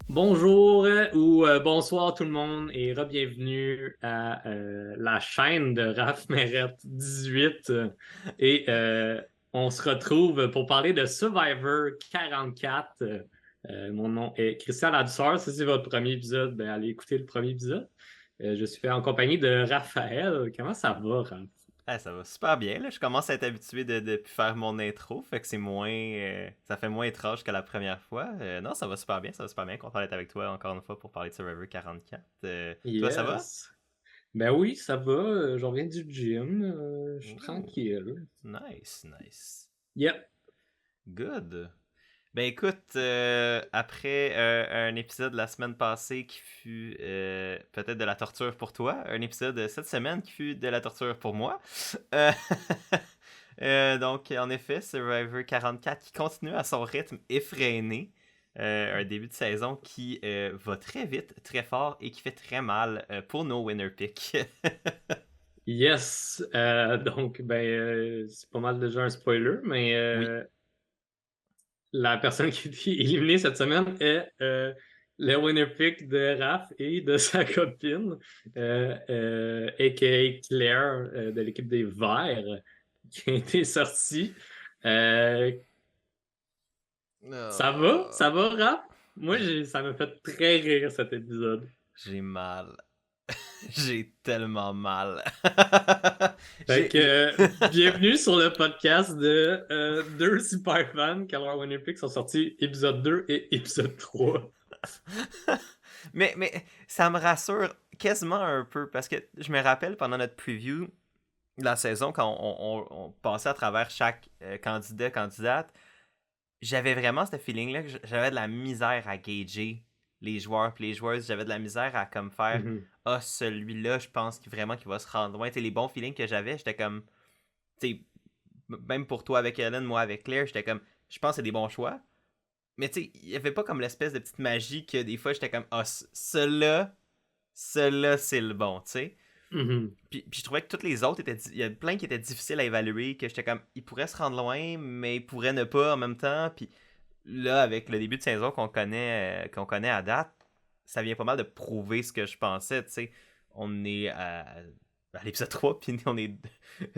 Bonjour bonsoir tout le monde et re-bienvenue à la chaîne de Raph Merrette 18. On se retrouve pour parler de Survivor 44. Mon nom est Christian Ladusseur. Si c'est votre premier épisode, ben, allez écouter le premier épisode. Je suis fait en compagnie de Raphaël. Comment ça va, Raph? Ah, ça va super bien, là. Je commence à être habitué de plus faire mon intro, fait que c'est moins... ça fait moins étrange que la première fois. Non, ça va super bien. Content d'être avec toi encore une fois pour parler de Survivor 44. Toi, ça va? Yes. Ben oui, ça va. Je reviens du gym. Je suis Ouh, tranquille. nice, nice. Yep. Good. Ben écoute, après un épisode la semaine passée qui fut peut-être de la torture pour toi, un épisode cette semaine qui fut de la torture pour moi. Euh, donc, en effet, Survivor 44 qui continue à son rythme effréné. Un début de saison qui va très vite, très fort et qui fait très mal pour nos winner picks. Yes. Donc, c'est pas mal déjà un spoiler, mais Oui. la personne qui a été éliminée cette semaine est le winner pick de Raph et de sa copine, a.k.a. Claire de l'équipe des Verts, qui a été sortie. Euh, Ça va? Oh, Ça va, Raph? Moi, j- ça m'a fait très rire cet épisode. j'ai mal. J'ai tellement mal. Fait j'ai, que, j'ai- bienvenue sur le podcast de deux super fans quand leur Winner Pick sont sortis épisode 2 et épisode 3. mais ça me rassure quasiment un peu parce que je me rappelle pendant notre preview de la saison quand on passait à travers chaque candidat, candidate, j'avais vraiment ce feeling-là que j'avais de la misère à gager les joueurs puis les joueuses. J'avais de la misère à comme faire Mhm. ah, celui-là, je pense qu'il vraiment qu'il va se rendre loin. T'sais, les bons feelings que j'avais, j'étais comme. T'sais, même pour toi avec Ellen, moi avec Claire, j'étais comme. Je pense que c'est des bons choix. Mais tu sais, il n'y avait pas comme l'espèce de petite magie que des fois j'étais comme ah, cela c'est le bon, tu sais. Mhm. Puis je trouvais que toutes les autres étaient. Il y a plein qui étaient difficiles à évaluer, que j'étais comme. Ils pourraient se rendre loin, mais ils pourraient ne pas en même temps. Puis là, avec le début de saison qu'on connaît à date, ça vient pas mal de prouver ce que je pensais, tu sais. On est à l'épisode 3 puis on est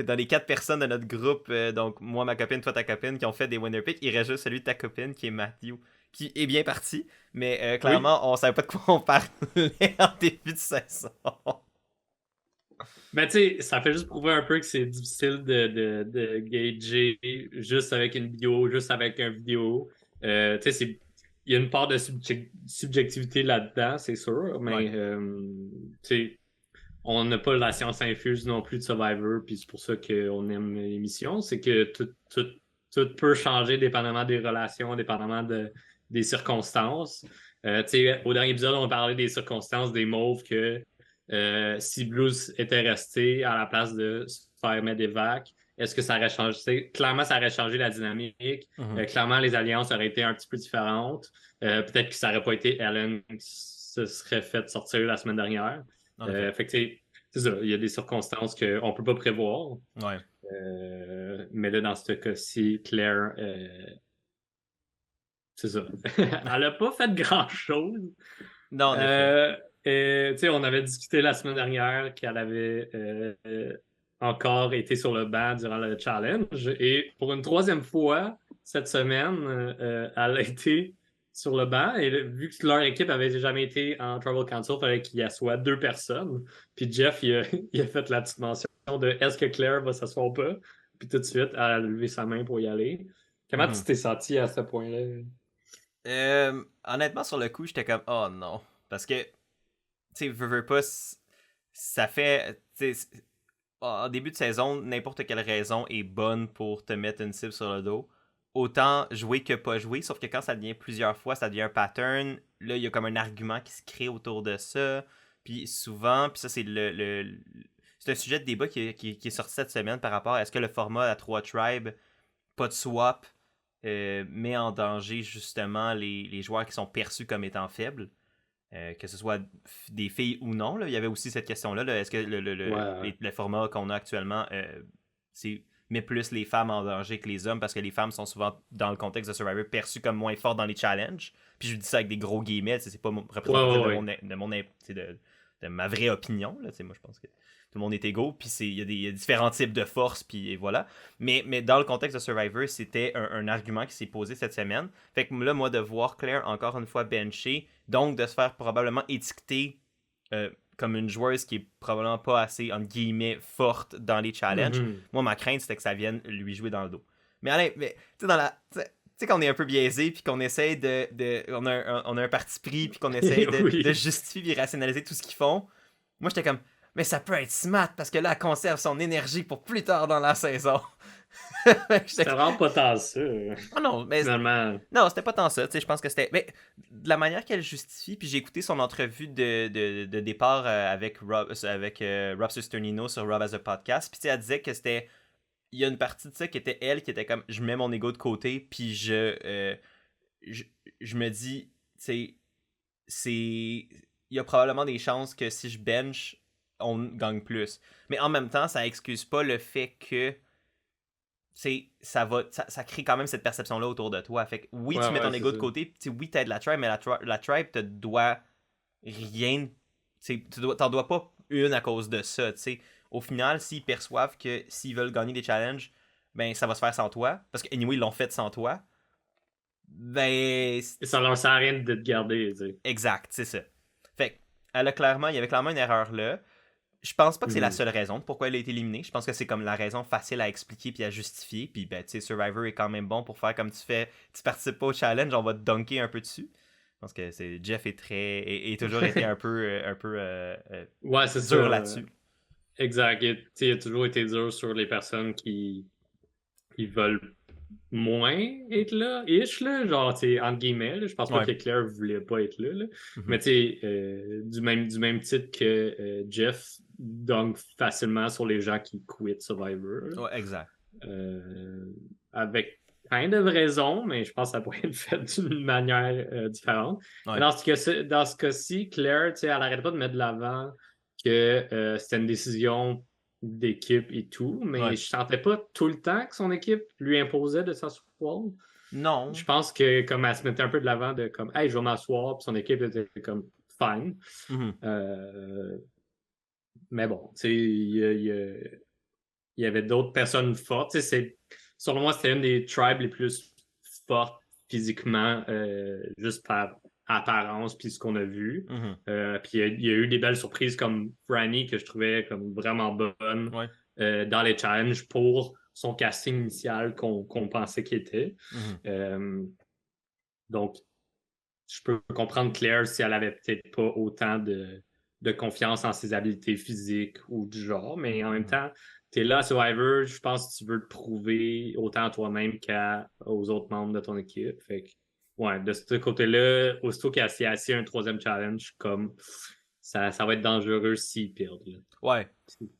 dans les 4 personnes de notre groupe, donc moi, ma copine, toi, ta copine, qui ont fait des winner picks. Il reste juste celui de ta copine, qui est Matthew, qui est bien parti, mais Oui. clairement, on savait pas de quoi on parlait en début de saison. Ben, tu sais, ça fait juste prouver un peu que c'est difficile de gager juste avec une vidéo, juste avec un vidéo. Tu sais, il y a une part de subjectivité là-dedans, c'est sûr, Ouais. mais tu sais, on n'a pas la science infuse non plus de Survivor, puis c'est pour ça qu'on aime l'émission, c'est que tout peut changer dépendamment des relations, dépendamment des circonstances. Tu sais, au dernier épisode, on parlait des circonstances des mauves que si Blues était resté à la place de se faire mettre des vagues, est-ce que ça aurait changé? Clairement, ça aurait changé la dynamique. Mhm. Clairement, les alliances auraient été un petit peu différentes. Peut-être que ça n'aurait pas été Ellen qui se serait fait sortir la semaine dernière. En effet. Fait que c'est ça, il y a des circonstances qu'on ne peut pas prévoir. Ouais. Mais là, dans ce cas-ci, Claire, c'est ça. Elle n'a pas fait grand-chose. Non, en effet. Euh, on avait discuté la semaine dernière qu'elle avait encore été sur le banc durant le challenge. Et pour une troisième fois cette semaine, elle a été sur le banc. Et vu que leur équipe avait jamais été en Tribal Council, il fallait qu'il y soit deux personnes. Puis Jeff, il a fait la petite mention de est-ce que Claire va s'asseoir ou pas? Puis tout de suite, elle a levé sa main pour y aller. Comment tu Mhm. t'es senti à ce point-là? Honnêtement, sur le coup, j'étais comme, oh non. Parce que, tu sais, veux pas, ça fait, tu sais, en début de saison, n'importe quelle raison est bonne pour te mettre une cible sur le dos. Autant jouer que pas jouer, sauf que quand ça devient plusieurs fois, ça devient un pattern. Là, il y a comme un argument qui se crée autour de ça. Puis souvent, puis ça, c'est c'est un sujet de débat qui est sorti cette semaine par rapport à est-ce que le format à 3 tribes, pas de swap, met en danger justement les joueurs qui sont perçus comme étant faibles, que ce soit des filles ou non. Là. Il y avait aussi cette question-là. Là, est-ce que Ouais. le format qu'on a actuellement, c'est met plus les femmes en danger que les hommes parce que les femmes sont souvent, dans le contexte de Survivor, perçues comme moins fortes dans les challenges. Puis je dis ça avec des gros guillemets, c'est pas représentatif de ma vraie opinion. Là, moi, je pense que tout le monde est égaux, puis il y a différents types de forces, puis voilà. Mais dans le contexte de Survivor, c'était un argument qui s'est posé cette semaine. Fait que là, moi, de voir Claire encore une fois benchée, donc de se faire probablement étiqueter comme une joueuse qui est probablement pas assez, entre guillemets, forte dans les challenges, moi, ma crainte, c'était que ça vienne lui jouer dans le dos. Mais allez, tu sais, tu sais, qu'on est un peu biaisé, puis qu'on essaye on a un parti pris, puis qu'on essaye de justifier et rationaliser tout ce qu'ils font. Moi, j'étais comme, mais ça peut être smart, parce que là, elle conserve son énergie pour plus tard dans la saison. C'était vraiment pas tant ça. Oh non, mais finalement. Non, c'était pas tant ça. Je pense que c'était. Mais de la manière qu'elle justifie, puis j'ai écouté son entrevue de départ avec Rob Susternino sur Rob as a Podcast. Puis elle disait que c'était. Il y a une partie de ça qui était elle, qui était comme je mets mon ego de côté, puis je me dis, tu sais, il y a probablement des chances que si je bench, on gagne plus. Mais en même temps, ça excuse pas le fait que ça crée quand même cette perception-là autour de toi. Fait que oui, tu mets ton ego de côté, oui, t'aides la tribe, mais la tribe te doit rien. T'en dois pas une à cause de ça. T'sais. Au final, s'ils perçoivent que s'ils veulent gagner des challenges, ben ça va se faire sans toi. Parce que anyway, ils l'ont fait sans toi. Ben. Ça leur sert à rien de te garder. T'sais. Exact, c'est ça. Fait que il y avait clairement une erreur là. Je pense pas que c'est la seule raison de pourquoi elle a été éliminée. Je pense que c'est comme la raison facile à expliquer puis à justifier. Puis ben, tu sais, Survivor est quand même bon pour faire comme tu fais. Tu participes pas au challenge, on va te dunker un peu dessus. Parce que Jeff est toujours été un peu ouais, c'est dur ça, là-dessus. Exact. Il a toujours été dur sur les personnes qui veulent moins être là, là, genre, tu sais, entre guillemets, là, je pense pas que Claire voulait pas être là, mais tu sais, du même titre que Jeff dunk facilement sur les gens qui quittent Survivor. Là. Ouais, exact. Avec kind of raison, mais je pense que ça pourrait être fait d'une manière différente. Ouais. Dans ce cas-ci, Claire, tu sais, elle n'arrête pas de mettre de l'avant que c'était une décision d'équipe et tout, mais je sentais pas tout le temps que son équipe lui imposait de s'asseoir. Non. Je pense que comme elle se mettait un peu de l'avant de comme hey, je vais m'asseoir, puis son équipe était comme fine. Mais bon, tu sais, il y avait d'autres personnes fortes. Selon moi, c'était une des tribes les plus fortes physiquement, juste par apparence puis ce qu'on a vu. Puis il y a eu des belles surprises comme Franny que je trouvais comme vraiment bonne dans les challenges pour son casting initial qu'on pensait qu'il était. Donc, je peux comprendre Claire si elle avait peut-être pas autant de confiance en ses habiletés physiques ou du genre, mais en même temps, t'es là à Survivor, je pense que tu veux te prouver autant à toi-même qu'aux autres membres de ton équipe. Fait que, ouais, de ce côté-là, aussitôt qu'il y a assis un troisième challenge, comme ça va être dangereux s'ils perdent. Là. Ouais.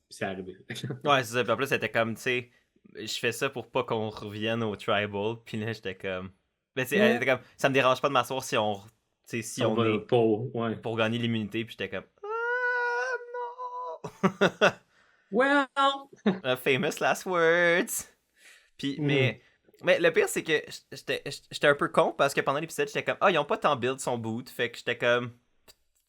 C'est arrivé. Ouais, c'est ça. Puis en plus, c'était comme, tu sais, je fais ça pour pas qu'on revienne au tribal. Puis là, j'étais comme. Mais tu sais, comme, ça me dérange pas de m'asseoir si on est pour gagner l'immunité. Puis j'étais comme. Non! Well! Famous last words. Puis, mais le pire, c'est que j'étais un peu con parce que pendant l'épisode, j'étais comme, ils ont pas tant build son boot. Fait que j'étais comme.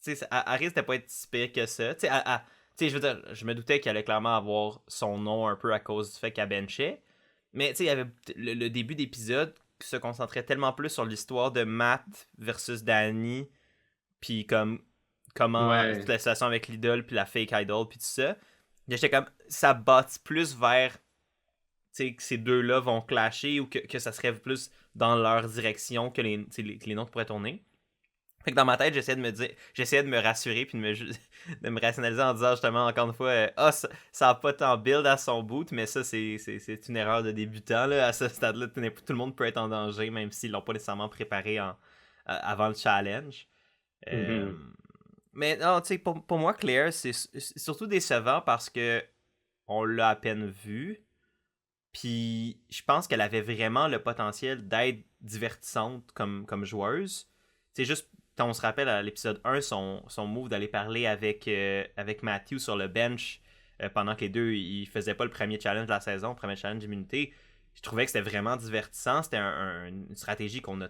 Tu sais, elle risque de pas être si pire que ça. Tu sais, je veux dire, je me doutais qu'elle allait clairement avoir son nom un peu à cause du fait qu'elle benchait. Mais tu sais, il y avait le début d'épisode qui se concentrait tellement plus sur l'histoire de Matt versus Danny. Puis comment toute la situation avec l'idole, puis la fake idol, puis tout ça. J'étais comme, ça bâtit plus vers, tu sais, que ces deux-là vont clasher ou que ça serait plus dans leur direction que les nôtres pourraient tourner. Fait que dans ma tête, j'essayais de me rassurer puis de me rationaliser en disant justement encore une fois ça a pas tant build à son boot, mais ça c'est une erreur de débutant là. À ce stade-là, tout le monde peut être en danger même s'ils l'ont pas nécessairement préparé avant le challenge. Mais non, tu sais, pour moi, Claire, c'est surtout décevant parce que on l'a à peine vu. Puis je pense qu'elle avait vraiment le potentiel d'être divertissante comme joueuse. C'est juste, quand on se rappelle à l'épisode 1, son move d'aller parler avec Matthew sur le bench pendant que les deux, ils faisaient pas le premier challenge de la saison, le premier challenge d'immunité. Je trouvais que c'était vraiment divertissant. C'était une stratégie qu'on a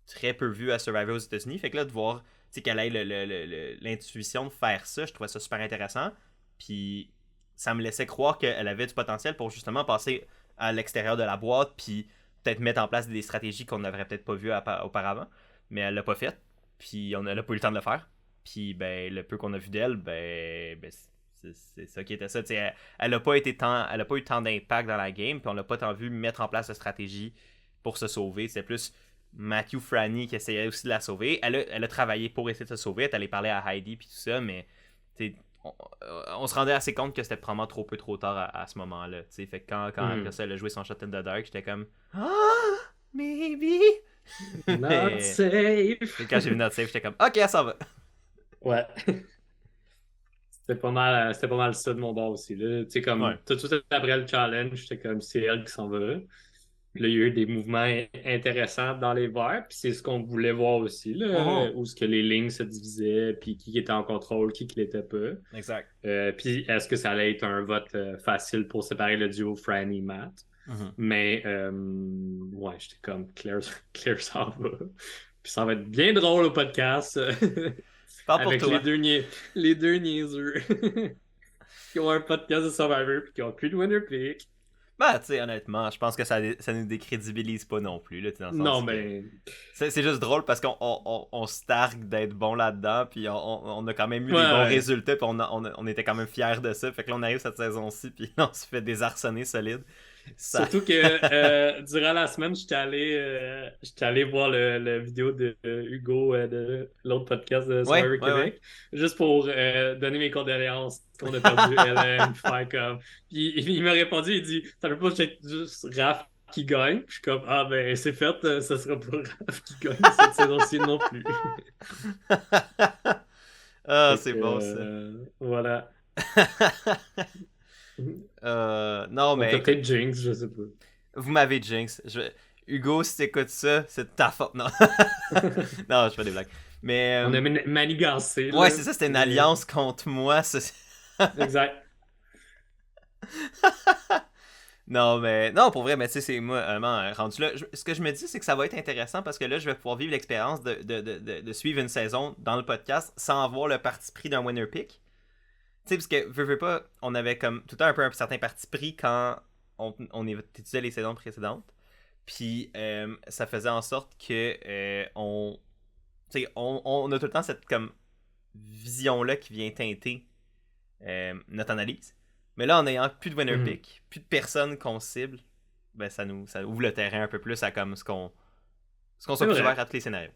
très peu vue à Survivor aux États-Unis. Fait que là, de voir qu'elle ait l'intuition de faire ça, je trouvais ça super intéressant. Puis ça me laissait croire qu'elle avait du potentiel pour justement passer à l'extérieur de la boîte, puis peut-être mettre en place des stratégies qu'on n'aurait peut-être pas vues auparavant. Mais elle l'a pas fait. Puis on n'a pas eu le temps de le faire. Puis ben, le peu qu'on a vu d'elle, ben c'est ça qui était ça. Elle a pas eu tant d'impact dans la game, puis on l'a pas tant vu mettre en place de stratégie pour se sauver. C'est plus Matthew Franny qui essayait aussi de la sauver. Elle a travaillé pour essayer de se sauver. Elle allait parler à Heidi puis tout ça, mais on se rendait assez compte que c'était probablement trop peu trop tard à ce moment-là. Fait que quand après ça, elle a joué son Shot in the Dark, j'étais comme maybe. Not safe. Et quand j'ai vu Not Safe, j'étais comme ok, ça va. Ouais. C'était pas mal ça de mon bord aussi. Là. Comme tout de suite après le challenge, j'étais comme c'est elle qui s'en va. Puis là, il y a eu des mouvements intéressants dans les verts, puis c'est ce qu'on voulait voir aussi, là, où ce que les lignes se divisaient, puis qui était en contrôle, qui l'était pas. Exact. Puis est-ce que ça allait être un vote facile pour séparer le duo Franny-Matt? Mais ouais, j'étais comme Claire s'en va. Puis ça va être bien drôle au podcast. Avec les deux niaiseux qui ont un podcast de Survivor puis qui ont plus de winner pick. Ben, tu sais, honnêtement, je pense que ça nous décrédibilise pas non plus. Là, dans le sens non, mais. C'est juste drôle parce qu'on se targue d'être bon là-dedans, puis on a quand même eu des bons résultats, puis on était quand même fiers de ça. Fait que là, on arrive cette saison-ci, puis là, on se fait désarçonner solide. Surtout que durant la semaine, j'étais allé voir le vidéo de Hugo de l'autre podcast de Survivor Québec, juste pour donner mes condoléances qu'on a perdu Hélène, faire comme. Puis il m'a répondu, il dit ça veut pas être juste Raph qui gagne. Puis je suis comme ah ben c'est fait, ça sera pas Raph qui gagne cette saison-ci non plus. Ah, c'est bon ça. Voilà. Non, mais. On peut-être Jinx, je sais pas. Vous m'avez Jinx. Hugo, si t'écoutes ça, c'est de ta faute. Non, non, je fais des blagues. Mais, on a manigancé. Ouais, c'est ça, c'était une alliance contre moi. Exact. Non, mais. Non, pour vrai, mais tu sais, c'est moi, vraiment, rendu là. Ce que je me dis, c'est que ça va être intéressant parce que là, je vais pouvoir vivre l'expérience de suivre une saison dans le podcast sans avoir le parti pris d'un winner pick. Tu sais, parce que, veux pas, on avait comme tout le temps un peu un certain parti pris quand on étudiait les saisons précédentes. Puis, ça faisait en sorte que on a tout le temps cette comme vision-là qui vient teinter notre analyse. Mais là, en ayant plus de winner pick, plus de personnes qu'on cible, ben ça ouvre le terrain un peu plus à comme ce qu'on soit plus ouvert à tous les scénarios.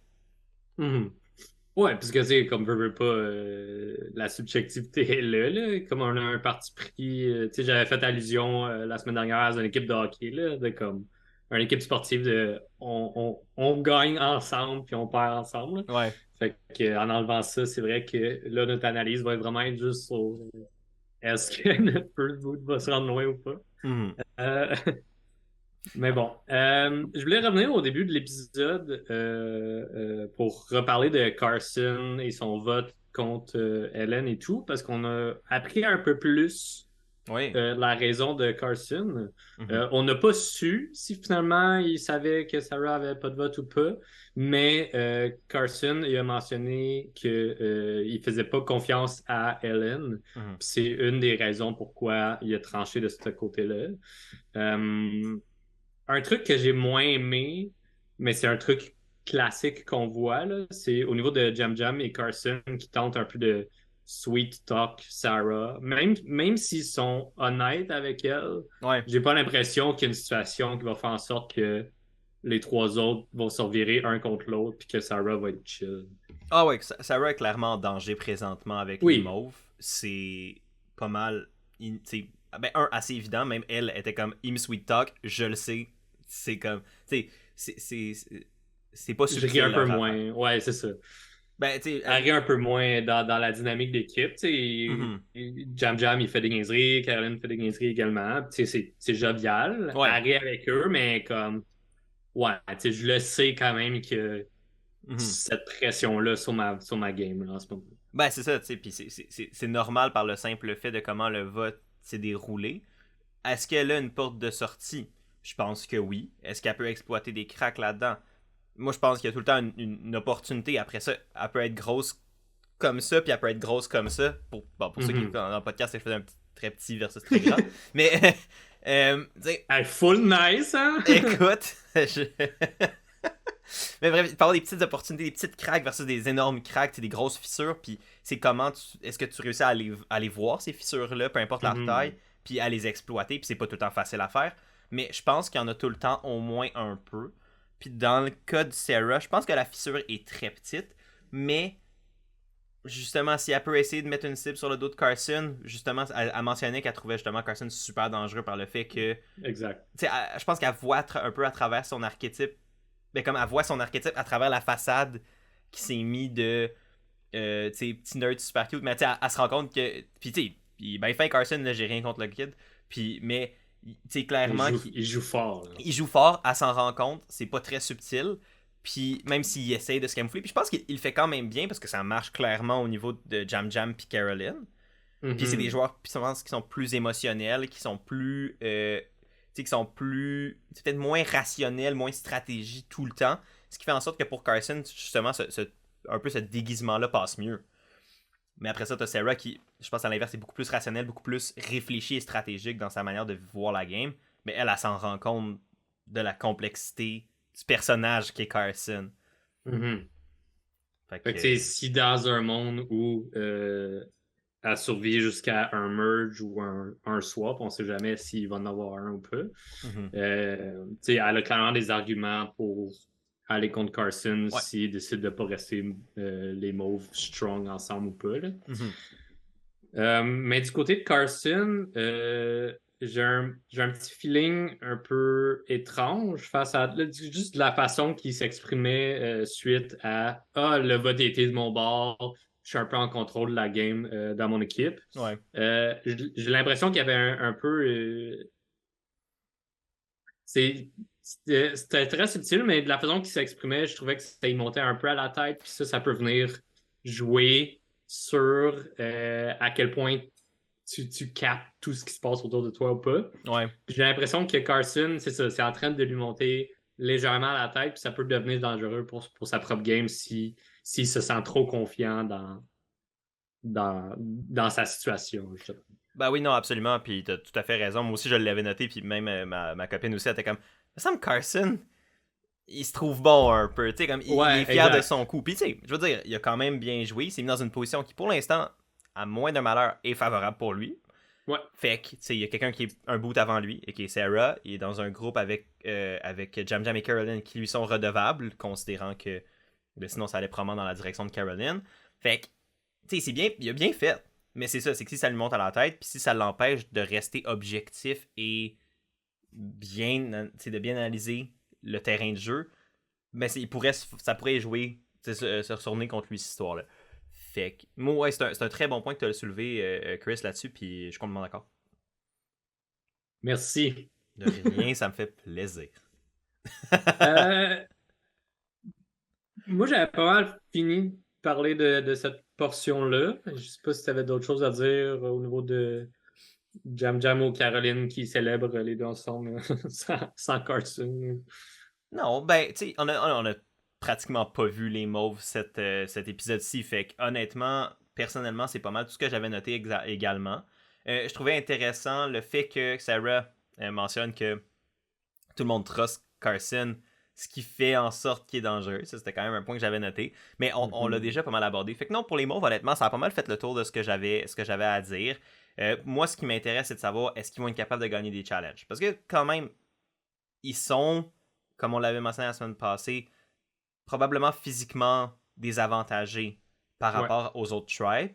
Ouais, parce que tu sais, comme veux pas, la subjectivité est là, comme on a un parti pris, tu sais, j'avais fait allusion la semaine dernière à une équipe de hockey, là, de comme une équipe sportive de on gagne ensemble puis on perd ensemble. Là. Ouais. Fait que en enlevant ça, c'est vrai que là, notre analyse va vraiment être juste sur est-ce que notre peu va se rendre loin ou pas. Mais bon, je voulais revenir au début de l'épisode pour reparler de Carson et son vote contre Hélène et tout, parce qu'on a appris un peu plus la raison de Carson. On n'a pas su si finalement il savait que Sarah avait pas de vote ou pas, mais Carson il a mentionné qu'il ne faisait pas confiance à Hélène. C'est une des raisons pourquoi il a tranché de ce côté-là. Un truc que j'ai moins aimé, mais c'est un truc classique qu'on voit, là, c'est au niveau de Jam Jam et Carson qui tentent un peu de sweet talk Sarah. Même s'ils sont honnêtes avec elle, j'ai pas l'impression qu'il y a une situation qui va faire en sorte que les trois autres vont se revirer un contre l'autre puis que Sarah va être chill. Ah ouais, Sarah est clairement en danger présentement avec les mauves. C'est pas mal... assez évident, même elle était comme « Im Sweet Talk », je le sais. C'est comme... c'est pas subtil. Je ris un peu moins. Ouais, c'est ça. Ben, elle rit un peu moins dans la dynamique d'équipe. Jam Jam, il fait des niaiseries. Caroline fait des niaiseries également. C'est jovial. Ouais. Elle rit avec eux, mais comme... Ouais, je le sais quand même que cette pression-là sur ma game là, en ce moment. Ben, c'est ça, tu sais, puis c'est normal par le simple fait de comment le vote s'est déroulé. Est-ce qu'elle a une porte de sortie? Je pense que oui. Est-ce qu'elle peut exploiter des cracks là-dedans? Moi, je pense qu'il y a tout le temps une opportunité. Après ça, elle peut être grosse comme ça, puis elle peut être grosse comme ça. Pour ceux qui écoutent dans le podcast, je faisais un très petit versus très grand. Mais, tu sais, Hey, full nice, hein? écoute, mais bref, il peut y avoir des petites opportunités, des petites cracks versus des énormes cracks, des grosses fissures, puis c'est est-ce que tu réussis à les voir, ces fissures-là, peu importe leur taille, puis à les exploiter, puis c'est pas tout le temps facile à faire, mais je pense qu'il y en a tout le temps au moins un peu. Puis dans le cas de Sarah, je pense que la fissure est très petite, mais justement, si elle peut essayer de mettre une cible sur le dos de Carson, justement, elle mentionnait qu'elle trouvait justement Carson super dangereux par le fait que... Exact. Tu sais, je pense qu'elle voit un peu à travers son archétype, ben comme elle voit son archétype à travers la façade qui s'est mis de tu sais, petit nerd super cute, mais tu sais, elle se rend compte que, puis tu sais, ben fin Carson, là, j'ai rien contre le kid, puis mais tu sais, clairement il joue fort, là. il joue fort, elle s'en rend compte, c'est pas très subtil, puis même s'il essaye de se camoufler, puis je pense qu'il le fait quand même bien parce que ça marche clairement au niveau de Jam Jam puis Caroline. Puis c'est des joueurs qui sont plus émotionnels, qui sont plus qui sont plus peut-être moins rationnels, moins stratégie tout le temps, ce qui fait en sorte que pour Carson, justement, un peu ce déguisement-là passe mieux. Mais après ça, t'as Sarah qui, je pense à l'inverse, est beaucoup plus rationnelle, beaucoup plus réfléchie et stratégique dans sa manière de voir la game. Mais elle s'en rend compte de la complexité du personnage qu'est Carson. Fait que si dans un monde où elle survit jusqu'à un merge ou un swap, on sait jamais s'il va en avoir un ou pas. Elle a clairement des arguments pour aller contre Carson s'il décide de ne pas rester les mauves strong ensemble ou pas. Mais du côté de Carson, j'ai un petit feeling un peu étrange face à juste de la façon qu'il s'exprimait suite à le vote était de mon bord, je suis un peu en contrôle de la game dans mon équipe. J'ai l'impression qu'il y avait un peu. C'était très subtil, mais de la façon qu'il s'exprimait, je trouvais que ça y montait un peu à la tête, puis ça peut venir jouer sur à quel point tu captes tout ce qui se passe autour de toi ou pas. J'ai l'impression que Carson, c'est ça, c'est en train de lui monter légèrement à la tête, puis ça peut devenir dangereux pour sa propre game s'il se sent trop confiant dans sa situation. Ben oui, non, absolument, puis t'as tout à fait raison. Moi aussi, je l'avais noté, puis même ma copine aussi, elle était comme, il me semble Carson, il se trouve bon un peu, tu sais, comme, il est fier de son coup. Puis tu sais, je veux dire, il a quand même bien joué, il s'est mis dans une position qui, pour l'instant, à moins d'un malheur, est favorable pour lui. Fait que, tu sais, il y a quelqu'un qui est un bout avant lui, et qui est Sarah, il est dans un groupe avec Jam Jam et Caroline qui lui sont redevables, considérant que sinon ça allait probablement dans la direction de Caroline. Fait que, tu sais, c'est bien, il a bien fait. Mais c'est ça, c'est que si ça lui monte à la tête, puis si ça l'empêche de rester objectif et de bien analyser le terrain de jeu, ben ça pourrait jouer, se retourner contre lui, cette histoire-là. Fait que, moi, c'est un très bon point que tu as soulevé, Chris, là-dessus, puis je suis complètement d'accord. Merci. De rien, ça me fait plaisir. Moi, j'avais pas mal fini de parler de cette portion-là. Je sais pas si tu avais d'autres choses à dire au niveau de Jam Jam ou Caroline qui célèbrent les deux ensemble sans Carson. Non, ben, tu sais, on a pratiquement pas vu les mauves cet épisode-ci. Fait que, honnêtement, personnellement, c'est pas mal tout ce que j'avais noté également. Je trouvais intéressant le fait que Sarah mentionne que tout le monde trust Carson, ce qui fait en sorte qu'il est dangereux. Ça, c'était quand même un point que j'avais noté. Mais on l'a déjà pas mal abordé. Fait que non, pour les mauves, honnêtement, ça a pas mal fait le tour de ce que j'avais à dire. Moi, ce qui m'intéresse, c'est de savoir est-ce qu'ils vont être capables de gagner des challenges. Parce que, quand même, ils sont, comme on l'avait mentionné la semaine passée, probablement physiquement désavantagés par rapport aux autres tribes.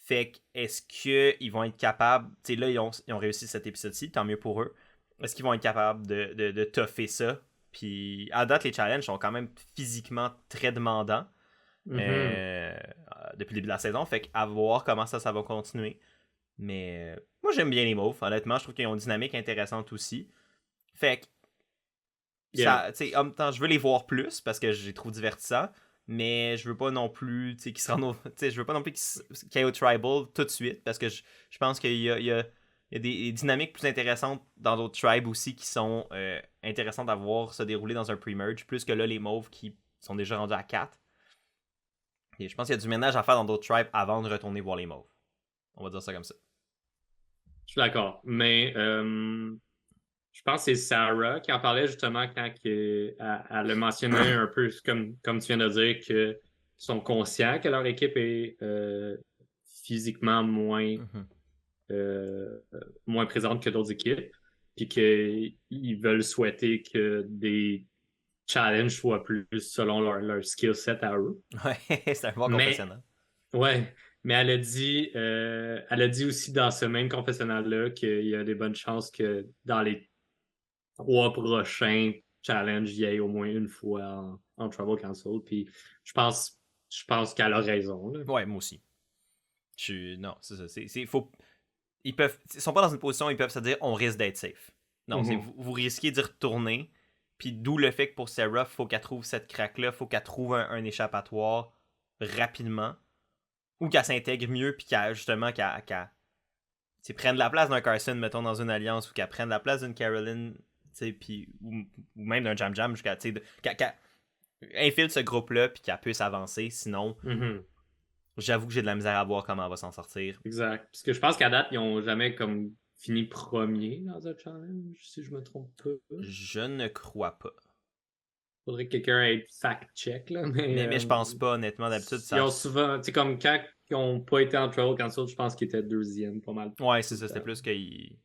Fait que, est-ce qu'ils vont être capables... Tu sais, là, ils ont réussi cet épisode-ci, tant mieux pour eux. Est-ce qu'ils vont être capables de toffer ça? Puis, à date, les challenges sont quand même physiquement très demandants depuis le début de la saison. Fait qu'à voir comment ça va continuer. Mais moi, j'aime bien les mauves. Honnêtement, je trouve qu'ils ont une dynamique intéressante aussi. Fait que, en même temps, je veux les voir plus parce que je les trouve divertissants. mais je veux pas non plus qu'il se rende je veux pas non plus qu'il aille au tribal tout de suite, parce que je pense qu'il y a des dynamiques plus intéressantes dans d'autres tribes aussi qui sont intéressantes à voir se dérouler dans un pre-merge, plus que là les mauves qui sont déjà rendus à 4. Et je pense qu'il y a du ménage à faire dans d'autres tribes avant de retourner voir les mauves. On va dire ça comme ça. Je suis d'accord. Mais je pense que c'est Sarah qui en parlait justement quand elle a mentionné un peu, comme tu viens de dire, qu'ils sont conscients que leur équipe est physiquement moins présente que d'autres équipes, puis qu'ils veulent souhaiter que des challenges soient plus selon leur skill set à eux. Ouais, c'est un bon confessionnal. Ouais, mais elle a dit aussi dans ce même confessionnal-là qu'il y a des bonnes chances que dans les 3 prochains challenges, il y ait au moins une fois en Trouble Council. Puis je pense qu'elle a raison. Là. Ouais, moi aussi. Non, c'est ça. Ils sont pas dans une position où ils peuvent se dire on risque d'être safe. Non, c'est vous risquez d'y retourner. Puis d'où le fait que pour Sarah, faut qu'elle trouve cette craque-là, faut qu'elle trouve un échappatoire rapidement. Ou qu'elle s'intègre mieux, puis qu'elle prenne la place d'un Carson, mettons, dans une alliance, ou qu'elle prenne la place d'une Caroline, puis, ou même d'un Jam Jam, jusqu'à qu'elle infiltre ce groupe-là, puis qu'elle puisse avancer. Sinon, j'avoue que j'ai de la misère à voir comment elle va s'en sortir. Exact. Parce que je pense qu'à date, ils n'ont jamais comme fini premier dans un challenge, si je me trompe pas. Je ne crois pas. Faudrait que quelqu'un ait fact-check, là. Mais je pense pas, honnêtement, d'habitude. Ils ont souvent, tu sais, comme quand ils n'ont pas été en Trouble Council, je pense qu'ils étaient deuxième, pas mal. Ouais, c'est ça, c'était plus qu'ils.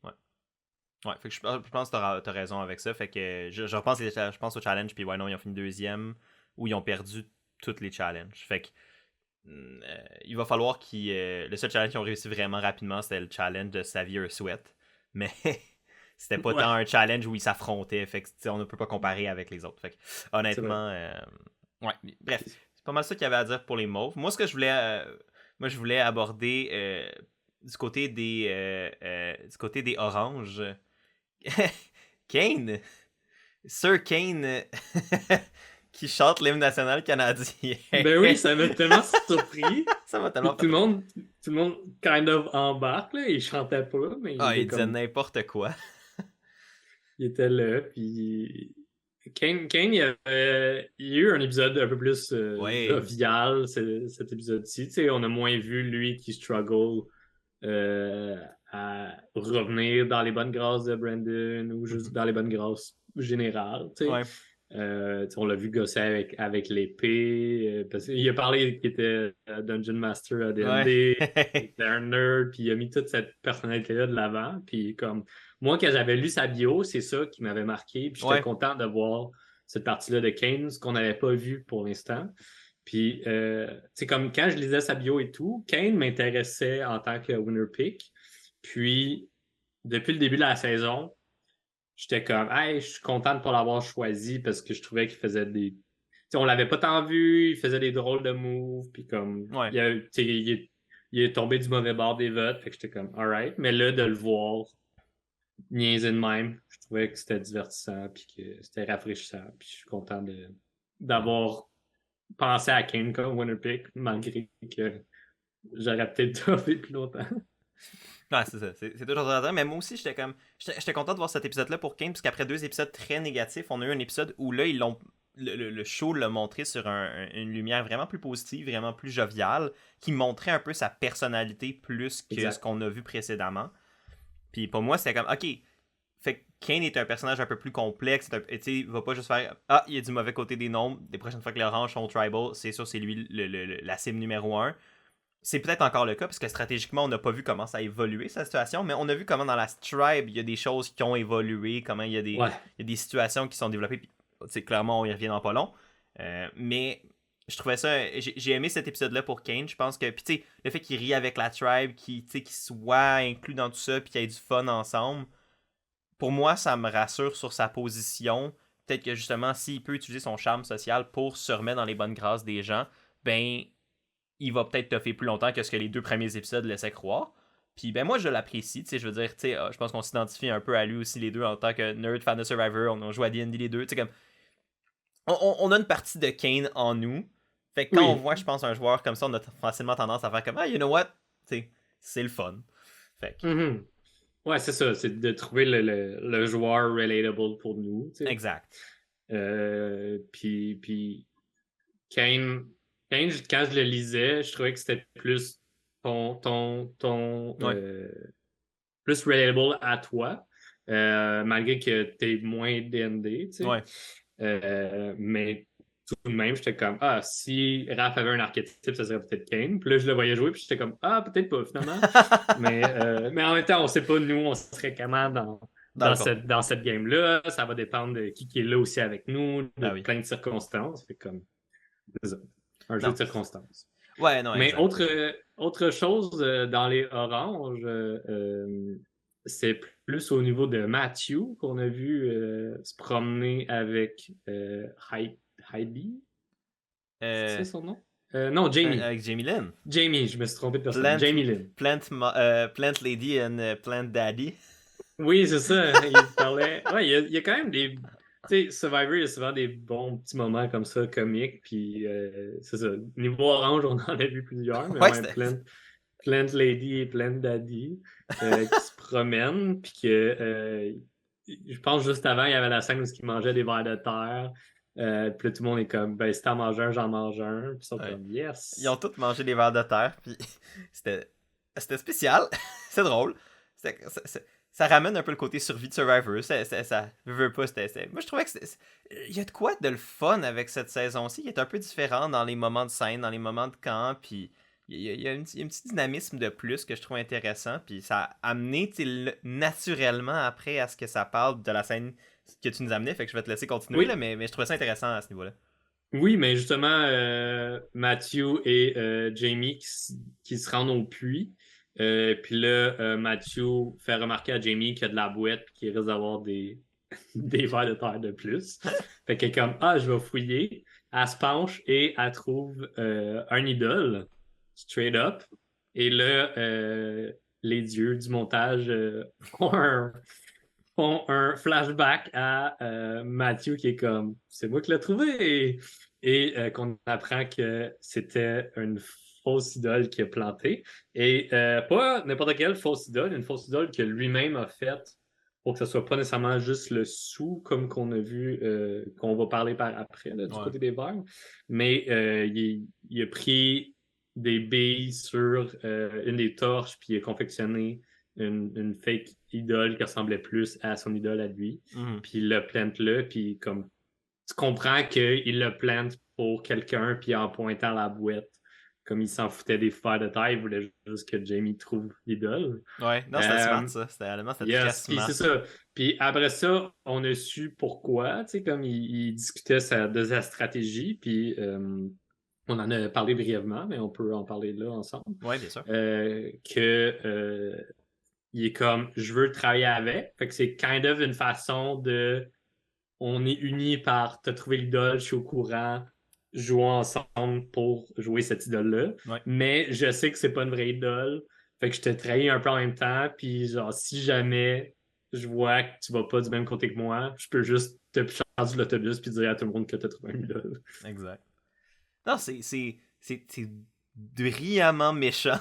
Ouais, fait que je pense que t'as raison avec ça. Fait que je pense au challenge, puis ouais, non, ils ont fini deuxième, ou ils ont perdu tous les challenges. Fait que il va falloir qu'ils. Le seul challenge qu'ils ont réussi vraiment rapidement, c'était le challenge de Xavier Sweat. Mais c'était pas tant un challenge où ils s'affrontaient. Fait que on ne peut pas comparer avec les autres. Fait que honnêtement, ouais, bref, c'est pas mal ça qu'il y avait à dire pour les mauves. Moi, ce que je voulais aborder du côté des oranges. Kane, Sir Kane, qui chante l'hymne national canadien. Ben oui, ça m'a tellement surpris. Ça m'a tellement tout le monde kind of embarque, là. Il chantait pas, mais il disait n'importe quoi. Il était là, puis Kane, il y a eu un épisode un peu plus jovial, cet épisode-ci. Tu sais, on a moins vu lui qui struggle à revenir dans les bonnes grâces de Brandon ou juste dans les bonnes grâces générales. Tu sais. Ouais. On l'a vu gosser avec l'épée. Parce qu'il a parlé qu'il était Dungeon Master à D&D, il était un nerd, puis il a mis toute cette personnalité-là de l'avant. Puis comme moi, quand j'avais lu sa bio, c'est ça qui m'avait marqué. Puis j'étais content de voir cette partie-là de Kane, ce qu'on n'avait pas vu pour l'instant. Puis, c'est comme quand je lisais sa bio et tout, Kane m'intéressait en tant que winner pick. Puis, depuis le début de la saison, j'étais comme, hey, je suis content de pas l'avoir choisi parce que je trouvais qu'il faisait des. T'sais, on l'avait pas tant vu, il faisait des drôles de moves, puis comme. Il est tombé du mauvais bord des votes, fait que j'étais comme, alright. Mais là, de le voir niaiser de même, je trouvais que c'était divertissant, puis que c'était rafraîchissant, puis je suis content d'avoir pensé à Kane comme winner pick, malgré que j'aurais peut-être toffé plus longtemps. Ouais, c'est ça. C'est toujours intéressant. Mais moi aussi, j'étais content de voir cet épisode-là pour Kane, parce qu'après 2 épisodes très négatifs, on a eu un épisode où là, le show l'a montré sur une lumière vraiment plus positive, vraiment plus joviale, qui montrait un peu sa personnalité plus que ce qu'on a vu précédemment. Puis pour moi, c'était comme, ok, fait que Kane est un personnage un peu plus complexe. Il va pas juste faire il est du mauvais côté des nombres. Des prochaines fois que les oranges sont tribal, c'est sûr, c'est lui la cible numéro 1. C'est peut-être encore le cas, parce que stratégiquement, on n'a pas vu comment ça a évolué, sa situation, mais on a vu comment dans la tribe, il y a des choses qui ont évolué, comment il y a des situations qui sont développées, puis clairement, on y revient dans pas long. Mais je trouvais ça... J'ai aimé cet épisode-là pour Kane, je pense que... Puis tu sais, le fait qu'il rie avec la tribe, qu'il soit inclus dans tout ça, puis qu'il y ait du fun ensemble, pour moi, ça me rassure sur sa position. Peut-être que justement, s'il peut utiliser son charme social pour se remettre dans les bonnes grâces des gens, ben... il va peut-être toffer plus longtemps que ce que les 2 premiers épisodes laissaient croire. Puis ben moi, je l'apprécie, je veux dire, je pense qu'on s'identifie un peu à lui aussi, les deux, en tant que nerd, fan de Survivor, on a joué à D&D les deux, comme... On a une partie de Kane en nous, Fait que quand on Oui. voit, je pense, un joueur comme ça, on a facilement tendance à faire comme, ah, you know what, t'sais, c'est le fun. Fait que, Mhm. Ouais, c'est ça. C'est de trouver le joueur relatable pour nous, tu sais. exact. Puis Kane, quand je le lisais, je trouvais que c'était plus ton Ouais. plus relatable à toi, malgré que t'es moins D&D, tu sais. Ouais. Mais tout de même, j'étais comme, ah, si Raph avait un archétype, ça serait peut-être Kane. Puis là, je le voyais jouer, puis j'étais comme, ah, peut-être pas, finalement. Mais en même temps, on sait pas, nous, on serait comment Dans le contenu. dans cette game-là. Ça va dépendre de qui est là aussi avec nous, de Ben oui. plein de circonstances. Fait comme, c'est ça, un jeu Non. de circonstances. Ouais, non, Mais exact. autre chose dans les oranges, c'est plus au niveau de Matthew qu'on a vu se promener avec Heidi. C'est Euh, ça son nom? Non, Jamie. avec Jamie Lynn. Jamie, je me suis trompé de personne. Plant, Jamie Lynn. Plant Lady and Plant Daddy. Oui, c'est ça. Il parlait. Ouais, il y a quand même des. Tu sais, Survivor, il y a souvent des bons petits moments comme ça, comiques. Puis, c'est ça. Niveau orange, on en a vu plusieurs, mais Ouais, ouais, c'était. Plant Lady et Plant Daddy qui se promènent. Puis que, je pense juste avant, il y avait la scène où ils mangeaient des vers de terre. Puis là, tout le monde est comme, ben, si t'en manges un, j'en mange un. Puis ils sont Ouais. comme, Ils ont yes. tous mangé des vers de terre, puis c'était, c'était spécial. C'est drôle. Ça ramène un peu le côté survie de Survivor. Ça veut pas. Moi, je trouvais que il y a de quoi de le fun avec cette saison-ci. Il est un peu différent dans les moments de scène, dans les moments de camp, puis il y a un petit dynamisme de plus que je trouve intéressant, puis ça a amené naturellement après à ce que ça parle de la scène que tu nous amenais, fait que je vais te laisser continuer, là, Oui, mais je trouvais ça intéressant à ce niveau-là. Oui, mais justement, Matthew et Jamie qui se rendent au puits. Puis là, Matthew fait remarquer à Jamie qu'il y a de la boîte et qu'il risque d'avoir des vers de terre de plus. Fait qu'elle est comme, ah, je vais fouiller. Elle se penche et elle trouve un idole, straight up. Et là, les dieux du montage font un flashback à Matthew qui est comme c'est moi qui l'ai trouvé et qu'on apprend que c'était une fausse idole qui a planté et pas n'importe quelle fausse idole, une fausse idole que lui-même a faite pour que ce soit pas nécessairement juste le sou comme qu'on a vu qu'on va parler par après là, du Ouais. côté des Verts, mais il a pris des billes sur une des torches puis il a confectionné une fake idole qui ressemblait plus à son idole à lui. Mhm. Puis il le plante là, puis comme tu comprends qu'il le plante pour quelqu'un, puis en pointant la boîte, comme il s'en foutait des fers de taille, il voulait juste que Jamie trouve l'idole. Ouais, non, c'était smart Euh, ça. C'était très yes, puis c'est smart. ça. Puis après ça, on a su pourquoi, tu sais, comme il discutait de sa stratégie, puis on en a parlé brièvement, mais on peut en parler là ensemble. Ouais, bien sûr. Il est comme je veux travailler avec. Fait que c'est kind of une façon de on est unis par t'as trouvé l'idole, je suis au courant, jouons ensemble pour jouer cette idole-là. Ouais. Mais je sais que c'est pas une vraie idole. Fait que je te trahis un peu en même temps. Puis genre, si jamais je vois que tu vas pas du même côté que moi, je peux juste te picher de l'autobus puis dire à tout le monde que t'as trouvé une idole. Exact. Non, c'est brillamment méchant.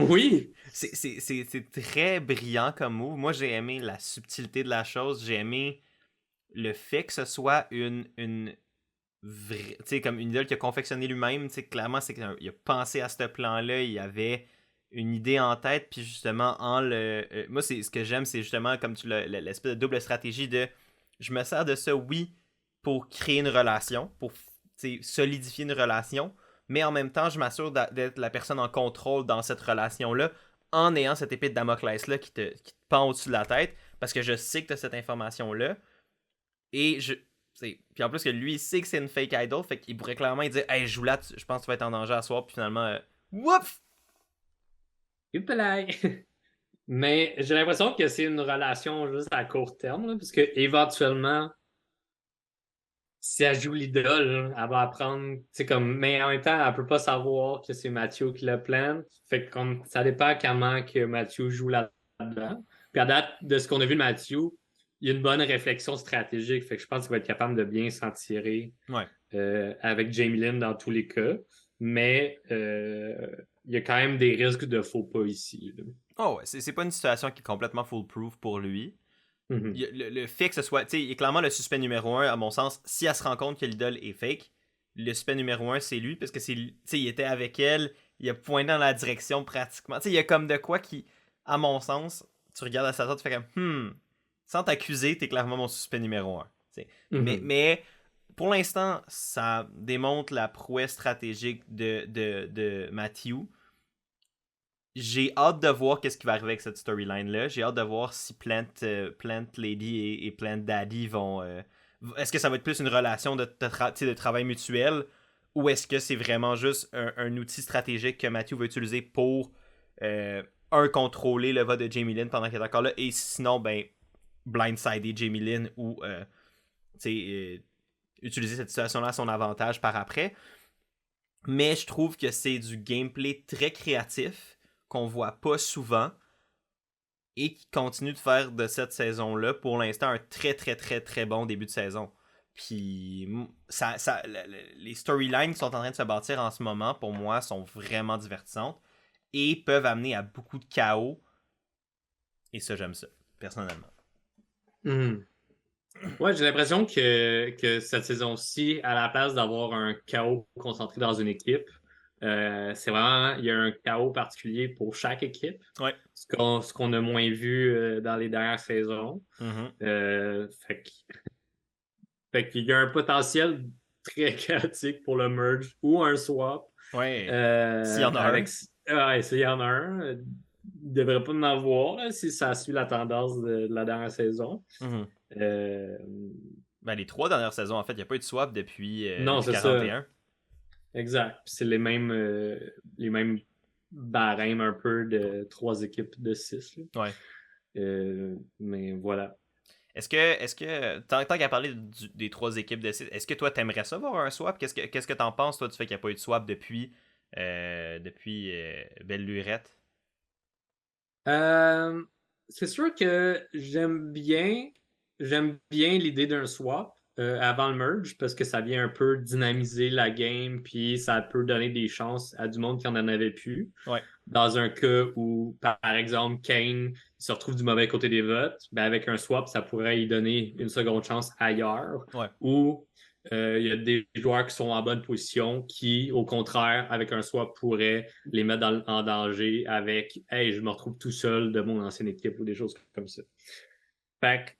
Oui! C'est très brillant comme move. Moi, j'ai aimé la subtilité de la chose. J'ai aimé le fait que ce soit une vraie. Tu sais, comme une idole qu'il a confectionné lui-même. Tu sais, clairement, c'est qu'il a pensé à ce plan-là. Il avait une idée en tête. Puis justement, en le. Moi, c'est ce que j'aime, c'est justement comme tu l'espèce de double stratégie de. Je me sers de ça, oui, pour créer une relation, pour solidifier une relation, mais en même temps, je m'assure d'être la personne en contrôle dans cette relation-là en ayant cette épée de Damoclès-là qui te pend au-dessus de la tête, parce que je sais que tu as cette information-là, et puis en plus que lui, il sait que c'est une fake idol, fait qu'il pourrait clairement dire « Hey, joue là, je pense que tu vas être en danger à soir », puis finalement, whoop! Mais j'ai l'impression que c'est une relation juste à court terme, là, parce que éventuellement, si elle joue l'idole, elle va apprendre, tu sais, comme, mais en même temps, elle peut pas savoir que c'est Mathieu qui le plante. Fait que comme, ça dépend comment que Mathieu joue là-dedans. Puis à date, de ce qu'on a vu de Mathieu, il y a une bonne réflexion stratégique. Fait que je pense qu'il va être capable de bien s'en tirer Ouais. avec Jamie Lynn dans tous les cas, mais il y a quand même des risques de faux pas ici. Oh ouais, c'est pas une situation qui est complètement foolproof pour lui. Mm-hmm. Le fait que ce soit, tu sais, il est clairement le suspect numéro 1, à mon sens, si elle se rend compte que l'idole est fake, le suspect numéro 1, c'est lui, parce que il était avec elle, il a pointé dans la direction pratiquement. Tu sais, il y a comme de quoi qui, à mon sens, tu regardes la situation, tu fais comme, sans t'accuser, t'es clairement mon suspect numéro 1. Mm-hmm. Mais pour l'instant, ça démontre la prouesse stratégique de Matthew. J'ai hâte de voir qu'est-ce qui va arriver avec cette storyline-là. J'ai hâte de voir si Plant Lady et Plant Daddy vont... est-ce que ça va être plus une relation de travail mutuel ou est-ce que c'est vraiment juste un outil stratégique que Matthew va utiliser pour, contrôler le vote de Jamie Lynn pendant qu'il est encore là et sinon, ben, blindsider Jamie Lynn ou utiliser cette situation-là à son avantage par après. Mais je trouve que c'est du gameplay très créatif qu'on voit pas souvent et qui continue de faire de cette saison-là pour l'instant un très très très très bon début de saison. Puis les storylines qui sont en train de se bâtir en ce moment, pour moi, sont vraiment divertissantes et peuvent amener à beaucoup de chaos. Et ça, j'aime ça, personnellement. Mm-hmm. Ouais, j'ai l'impression que cette saison-ci, à la place d'avoir un chaos concentré dans une équipe, c'est vraiment, il y a un chaos particulier pour chaque équipe. Ouais. Ce qu'on a moins vu dans les dernières saisons. Mm-hmm. Fait qu'il y a un potentiel très chaotique pour le merge ou un swap. Ouais. S'il y en a un. Ouais, s'il y en a un, il ne devrait pas en avoir là, si ça suit la tendance de la dernière saison. Mm-hmm. Euh, Ben, les 3 dernières saisons, en fait, il n'y a pas eu de swap non, depuis c'est ça. 41. Exact. Puis c'est les mêmes barèmes un peu de 3 équipes de 6. Ouais. Mais voilà. Est-ce que tant qu'à parler des 3 équipes de 6, est-ce que toi t'aimerais ça voir un swap? Qu'est-ce que t'en penses, toi, du fait qu'il n'y a pas eu de swap depuis Belle Lurette? C'est sûr que j'aime bien l'idée d'un swap avant le merge parce que ça vient un peu dynamiser la game puis ça peut donner des chances à du monde qui en avait plus. Ouais. Dans un cas où, par exemple, Kane se retrouve du mauvais côté des votes, ben avec un swap, ça pourrait y donner une seconde chance ailleurs. Ouais. Ou il y a des joueurs qui sont en bonne position qui, au contraire, avec un swap, pourraient les mettre en danger avec hey, je me retrouve tout seul de mon ancienne équipe ou des choses comme ça. Fait que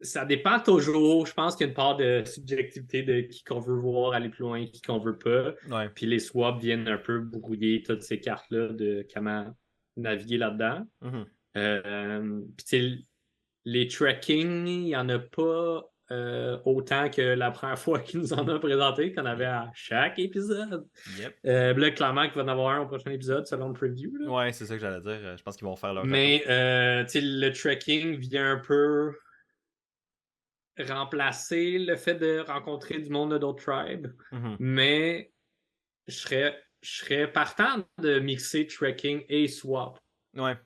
ça dépend toujours. Je pense qu'il y a une part de subjectivité de qui qu'on veut voir aller plus loin, qui qu'on veut pas. Ouais. Puis les swaps viennent un peu brouiller toutes ces cartes-là de comment naviguer là-dedans. Mm-hmm. Puis les tracking, il n'y en a pas autant que la première fois qu'ils nous en ont présenté, qu'on avait à chaque épisode. Yep. Là, clairement qu'il va en avoir un au prochain épisode selon le preview. Là. Ouais, c'est ça que j'allais dire. Je pense qu'ils vont faire leur Mais le tracking vient un peu remplacer le fait de rencontrer du monde de d'autres tribes. Mm-hmm. Mais je serais partant de mixer tracking et swap. Ouais.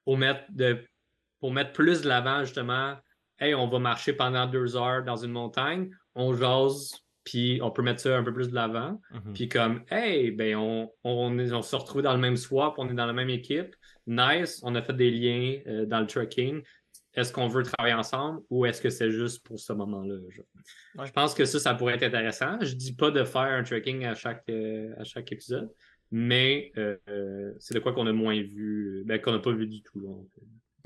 Pour mettre plus de l'avant, justement. Hey, on va marcher pendant 2 heures dans une montagne, on jase, puis on peut mettre ça un peu plus de l'avant. Mm-hmm. Puis comme, hey, ben on se retrouve dans le même swap, on est dans la même équipe. Nice, on a fait des liens dans le tracking. Est-ce qu'on veut travailler ensemble ou est-ce que c'est juste pour ce moment-là? Ouais. Je pense que ça pourrait être intéressant. Je dis pas de faire un tracking à chaque épisode, mais c'est de quoi qu'on a moins vu, qu'on n'a pas vu du tout. Là,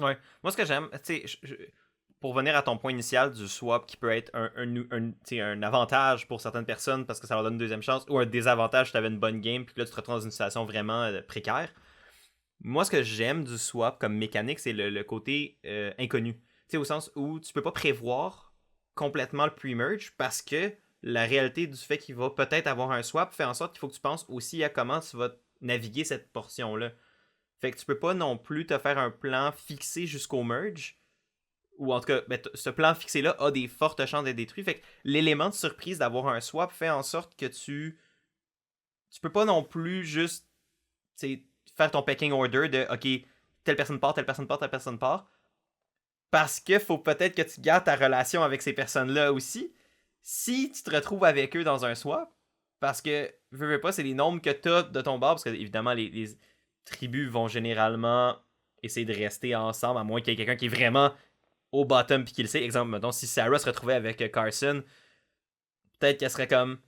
Ouais. Moi, ce que j'aime, tu sais, pour venir à ton point initial du swap qui peut être un avantage pour certaines personnes parce que ça leur donne une deuxième chance ou un désavantage si tu avais une bonne game puis que là tu te retrouves dans une situation vraiment précaire. Moi, ce que j'aime du swap comme mécanique, c'est le côté inconnu. Tu sais, au sens où tu peux pas prévoir complètement le pre-merge parce que la réalité du fait qu'il va peut-être avoir un swap fait en sorte qu'il faut que tu penses aussi à comment tu vas naviguer cette portion-là. Fait que tu peux pas non plus te faire un plan fixé jusqu'au merge. Ou en tout cas, ben, ce plan fixé-là a des fortes chances d'être détruit. Fait que l'élément de surprise d'avoir un swap fait en sorte que tu peux pas non plus juste faire ton pecking order de OK, telle personne part, telle personne part, telle personne part. Parce que faut peut-être que tu gardes ta relation avec ces personnes-là aussi. si tu te retrouves avec eux dans un swap, parce que, veux pas, c'est les nombres que t'as de ton bord, parce que évidemment, les tribus vont généralement essayer de rester ensemble, à moins qu'il y ait quelqu'un qui est vraiment au bottom puis qu'il le sait. Exemple, mettons, si Sarah se retrouvait avec Carson, peut-être qu'elle serait comme,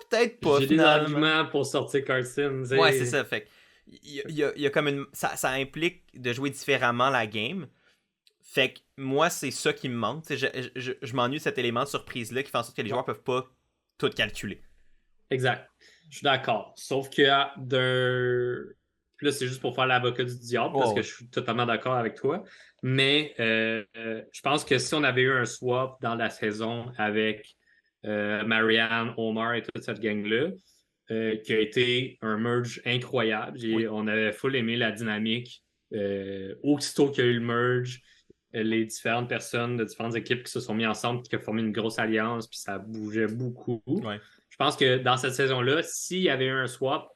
peut-être pas J'ai des finalement. arguments pour sortir Carson. Ouais, c'est ça, fait il y a comme une. Ça implique de jouer différemment la game. Fait que moi, c'est ça qui me manque. Je m'ennuie de cet élément de surprise-là qui fait en sorte que les Ouais. joueurs peuvent pas tout calculer. Exact. Je suis d'accord. Sauf que d'un. Puis là, c'est juste pour faire l'avocat du diable parce Oh, que ouais. je suis totalement d'accord avec toi. Mais je pense que si on avait eu un swap dans la saison avec Marianne, Omar et toute cette gang-là, qui a été un merge incroyable. Oui. On avait full aimé la dynamique. Aussitôt qu'il y a eu le merge, les différentes personnes de différentes équipes qui se sont mis ensemble, qui ont formé une grosse alliance, puis ça bougeait beaucoup. Ouais. Je pense que dans cette saison-là, s'il y avait eu un swap,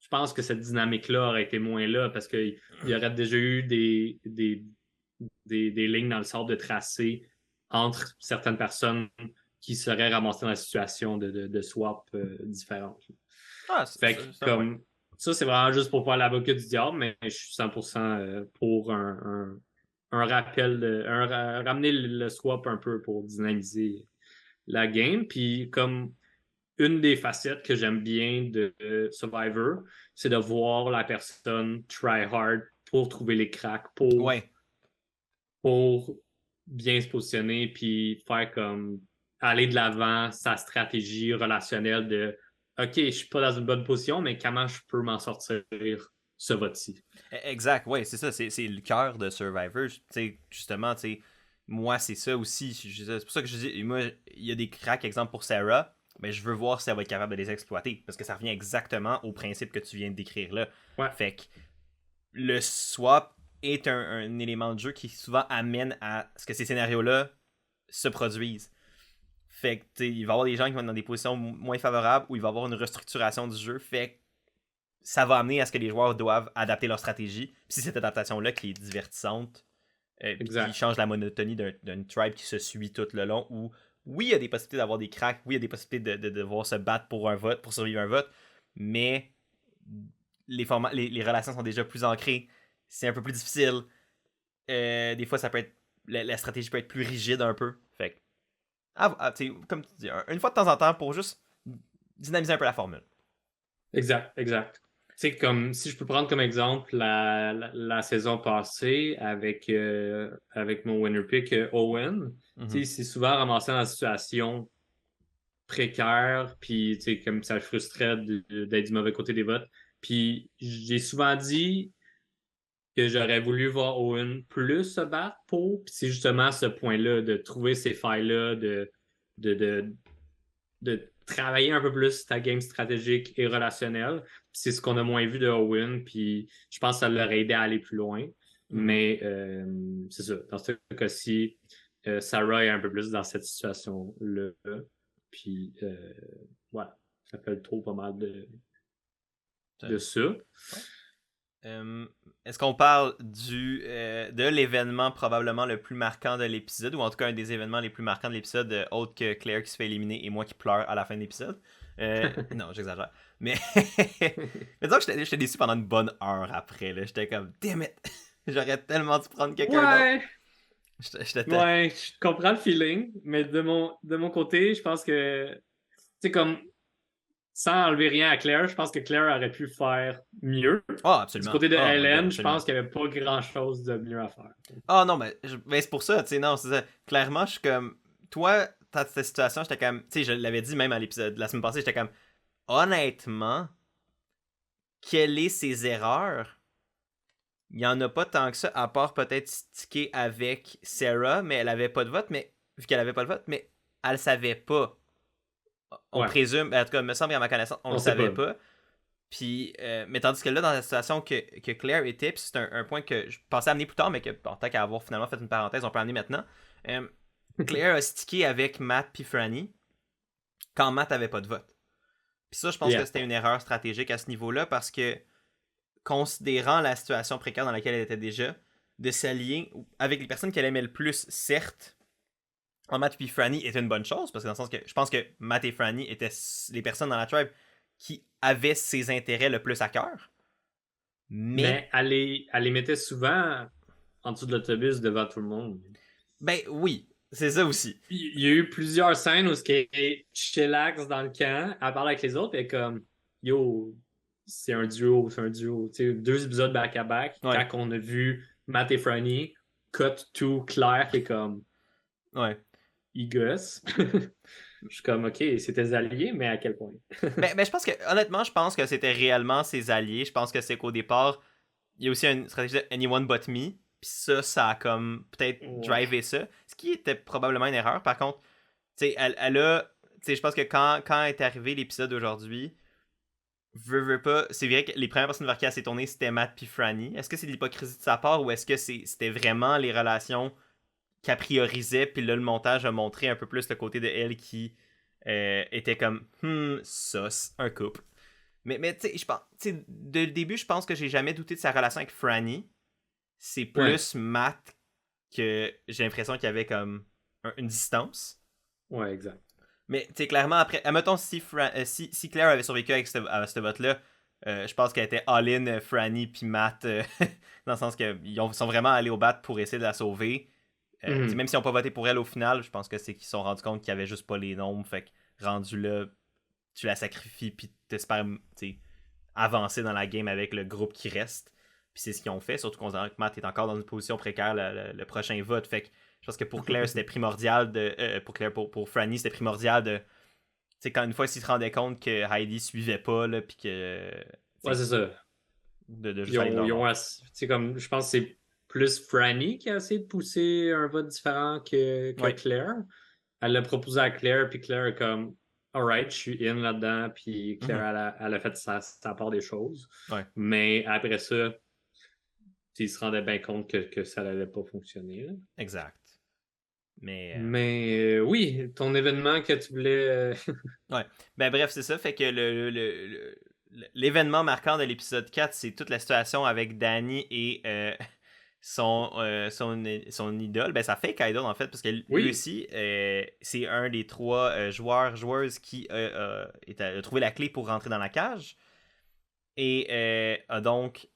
je pense que cette dynamique-là aurait été moins là parce qu'il y aurait déjà eu des lignes dans le sort de tracé entre certaines personnes qui seraient ramassées dans la situation de swap différentes. Ah, Fait que c'est un point. comme ça, c'est vraiment juste pour faire l'avocat du diable, mais je suis 100% pour un rappel, ramener le swap un peu pour dynamiser la game. Puis comme une des facettes que j'aime bien de Survivor, c'est de voir la personne try hard pour trouver les cracks, Ouais. pour bien se positionner, puis faire comme aller de l'avant sa stratégie relationnelle de OK, je suis pas dans une bonne position, mais comment je peux m'en sortir ce vote-ci? Exact, ouais, c'est ça, c'est le cœur de Survivor. Justement, moi, c'est ça aussi. C'est pour ça que je dis, moi, il y a des cracks, exemple pour Sarah, mais je veux voir si elle va être capable de les exploiter, parce que ça revient exactement au principe que tu viens de décrire là. Ouais, Fait que le swap est un élément de jeu qui souvent amène à ce que ces scénarios-là se produisent. Fait que, il va y avoir des gens qui vont être dans des positions moins favorables ou il va y avoir une restructuration du jeu. Fait que ça va amener à ce que les joueurs doivent adapter leur stratégie. Puis c'est cette adaptation-là qui est divertissante, puis qui exact. change la monotonie d'une tribe qui se suit tout le long, où oui, il y a des possibilités d'avoir des cracks, oui, il y a des possibilités de devoir se battre pour un vote, pour survivre un vote, mais les relations sont déjà plus ancrées, c'est un peu plus difficile. Des fois, ça peut être la stratégie peut être plus rigide un peu. Fait que, comme tu dis, une fois de temps en temps pour juste dynamiser un peu la formule. Exact, exact. Tu sais, comme si je peux prendre comme exemple la saison passée avec mon winner pick Owen, tu sais, Mhm. c'est souvent ramassé dans la situation précaire, puis tu sais, comme ça le frustrait d'être du mauvais côté des votes. Puis j'ai souvent dit que j'aurais voulu voir Owen plus se battre pour, puis c'est justement ce point-là, de trouver ces failles-là, de, de, de travailler un peu plus ta game stratégique et relationnelle. C'est ce qu'on a moins vu de Owen, puis je pense que ça l'aurait aidé à aller plus loin. Mhm. Mais c'est ça, dans ce cas-ci, Sarah est un peu plus dans cette situation-là. Puis voilà, ça fait le tour pas mal de ça. Ouais. Est-ce qu'on parle de l'événement probablement le plus marquant de l'épisode, ou en tout cas un des événements les plus marquants de l'épisode, autre que Claire qui se fait éliminer et moi qui pleure à la fin de l'épisode? Non, j'exagère. Mais, mais disons que j'étais déçu pendant une bonne heure après. Là. J'étais comme, damn it! J'aurais tellement dû prendre quelqu'un d'autre. Ouais, J'étais. ouais, je comprends le feeling, mais de mon côté, je pense que, tu sais, comme, sans enlever rien à Claire, je pense que Claire aurait pu faire mieux. Ah, Du absolument. côté de Oh my god, Hélène, je absolument. pense qu'il n'y avait pas grand-chose de mieux à faire. Ah non, mais c'est pour ça, tu sais, non, c'est ça. Clairement, je suis comme. Toi, dans cette situation, j'étais comme. Tu sais, je l'avais dit même à l'épisode de la semaine passée, j'étais comme. Honnêtement, quelles sont ses erreurs? Il n'y en a pas tant que ça, à part peut-être sticker avec Sarah, mais elle avait pas de vote, mais. Vu qu'elle avait pas de vote, mais elle savait pas. On Ouais, présume, en tout cas, il me semble qu'à ma connaissance, on le on sait savait pas. pas. Puis, mais tandis que là, dans la situation que Claire était, puis c'est un point que je pensais amener plus tard, mais que, en tant qu'à avoir finalement fait une parenthèse, on peut amener maintenant. Euh, Claire a stické avec Matt puis Franny quand Matt avait pas de vote. Puis ça, je pense que Yeah, c'était une erreur stratégique à ce niveau-là parce que, considérant la situation précaire dans laquelle elle était déjà, de s'allier avec les personnes qu'elle aimait le plus, certes, Matt puis Franny était une bonne chose, parce que dans le sens que je pense que Matt et Franny étaient les personnes dans la tribe qui avaient ses intérêts le plus à cœur. Mais elle les mettait souvent en dessous de l'autobus devant tout le monde. Ben oui, c'est ça aussi. Il y a eu plusieurs scènes où elle est chillax dans le camp, elle parle avec les autres, et comme yo, c'est un duo. Tu sais, 2 épisodes back-à-back, Ouais. quand on a vu Matt et Franny, cut to Claire qui est comme Ouais. il gosse. Je suis comme ok, c'était alliés, mais à quel point? Mais je pense que, honnêtement, je pense que c'était réellement ses alliés. Je pense que c'est qu'au départ, il y a aussi une stratégie de Anyone But Me. Puis ça a comme peut-être drivé ça. Ce qui était probablement une erreur. Par contre, tu sais, elle a. Tu sais, je pense que quand est arrivé l'épisode d'aujourd'hui, veux pas. C'est vrai que les premières personnes vers qui elle s'est tournée, c'était Matt puis Franny. Est-ce que c'est de l'hypocrisie de sa part ou est-ce que c'était vraiment les relations qu'elle priorisait? Puis là, le montage a montré un peu plus le côté de elle qui était comme ça, c'est un couple. Mais tu sais, je pense, dès le début, je pense que j'ai jamais douté de sa relation avec Franny. C'est plus Matt que j'ai l'impression qu'il y avait comme une distance. Ouais, exact. Mais tu sais, clairement, après, admettons si Claire avait survécu avec ce vote-là, je pense qu'elle était all-in Franny puis Matt, dans le sens qu'ils sont vraiment allés au bat pour essayer de la sauver. Même si on n'a pas voté pour elle au final, je pense que c'est qu'ils se sont rendus compte qu'il n'y avait juste pas les nombres. Fait que rendu là, tu la sacrifies puis t'espères avancer dans la game avec le groupe qui reste. Puis c'est ce qu'ils ont fait, surtout considérant que Matt est encore dans une position précaire le prochain vote. Fait que je pense que pour Claire, c'était primordial de. Pour Franny, c'était primordial de. Tu sais, quand une fois s'ils se rendaient compte que Heidi suivait pas, là, puis que. Ouais, c'est ça. De juste comme, je pense que c'est plus Franny qui a essayé de pousser un vote différent que Claire. Elle l'a proposé à Claire, puis Claire est comme alright, je suis in là-dedans, puis Claire, elle a fait sa part des choses. Ouais. Mais après ça, il se rendait bien compte que ça n'allait pas fonctionner. Là. Exact. Mais oui, ton événement que tu voulais. Ouais. Ben bref, c'est ça. Fait que l'événement marquant de l'épisode 4, c'est toute la situation avec Danny et son idole. Ben ça fait Idol en fait, parce que lui aussi, c'est un des 3 joueuses qui a trouvé la clé pour rentrer dans la cage. Et a donc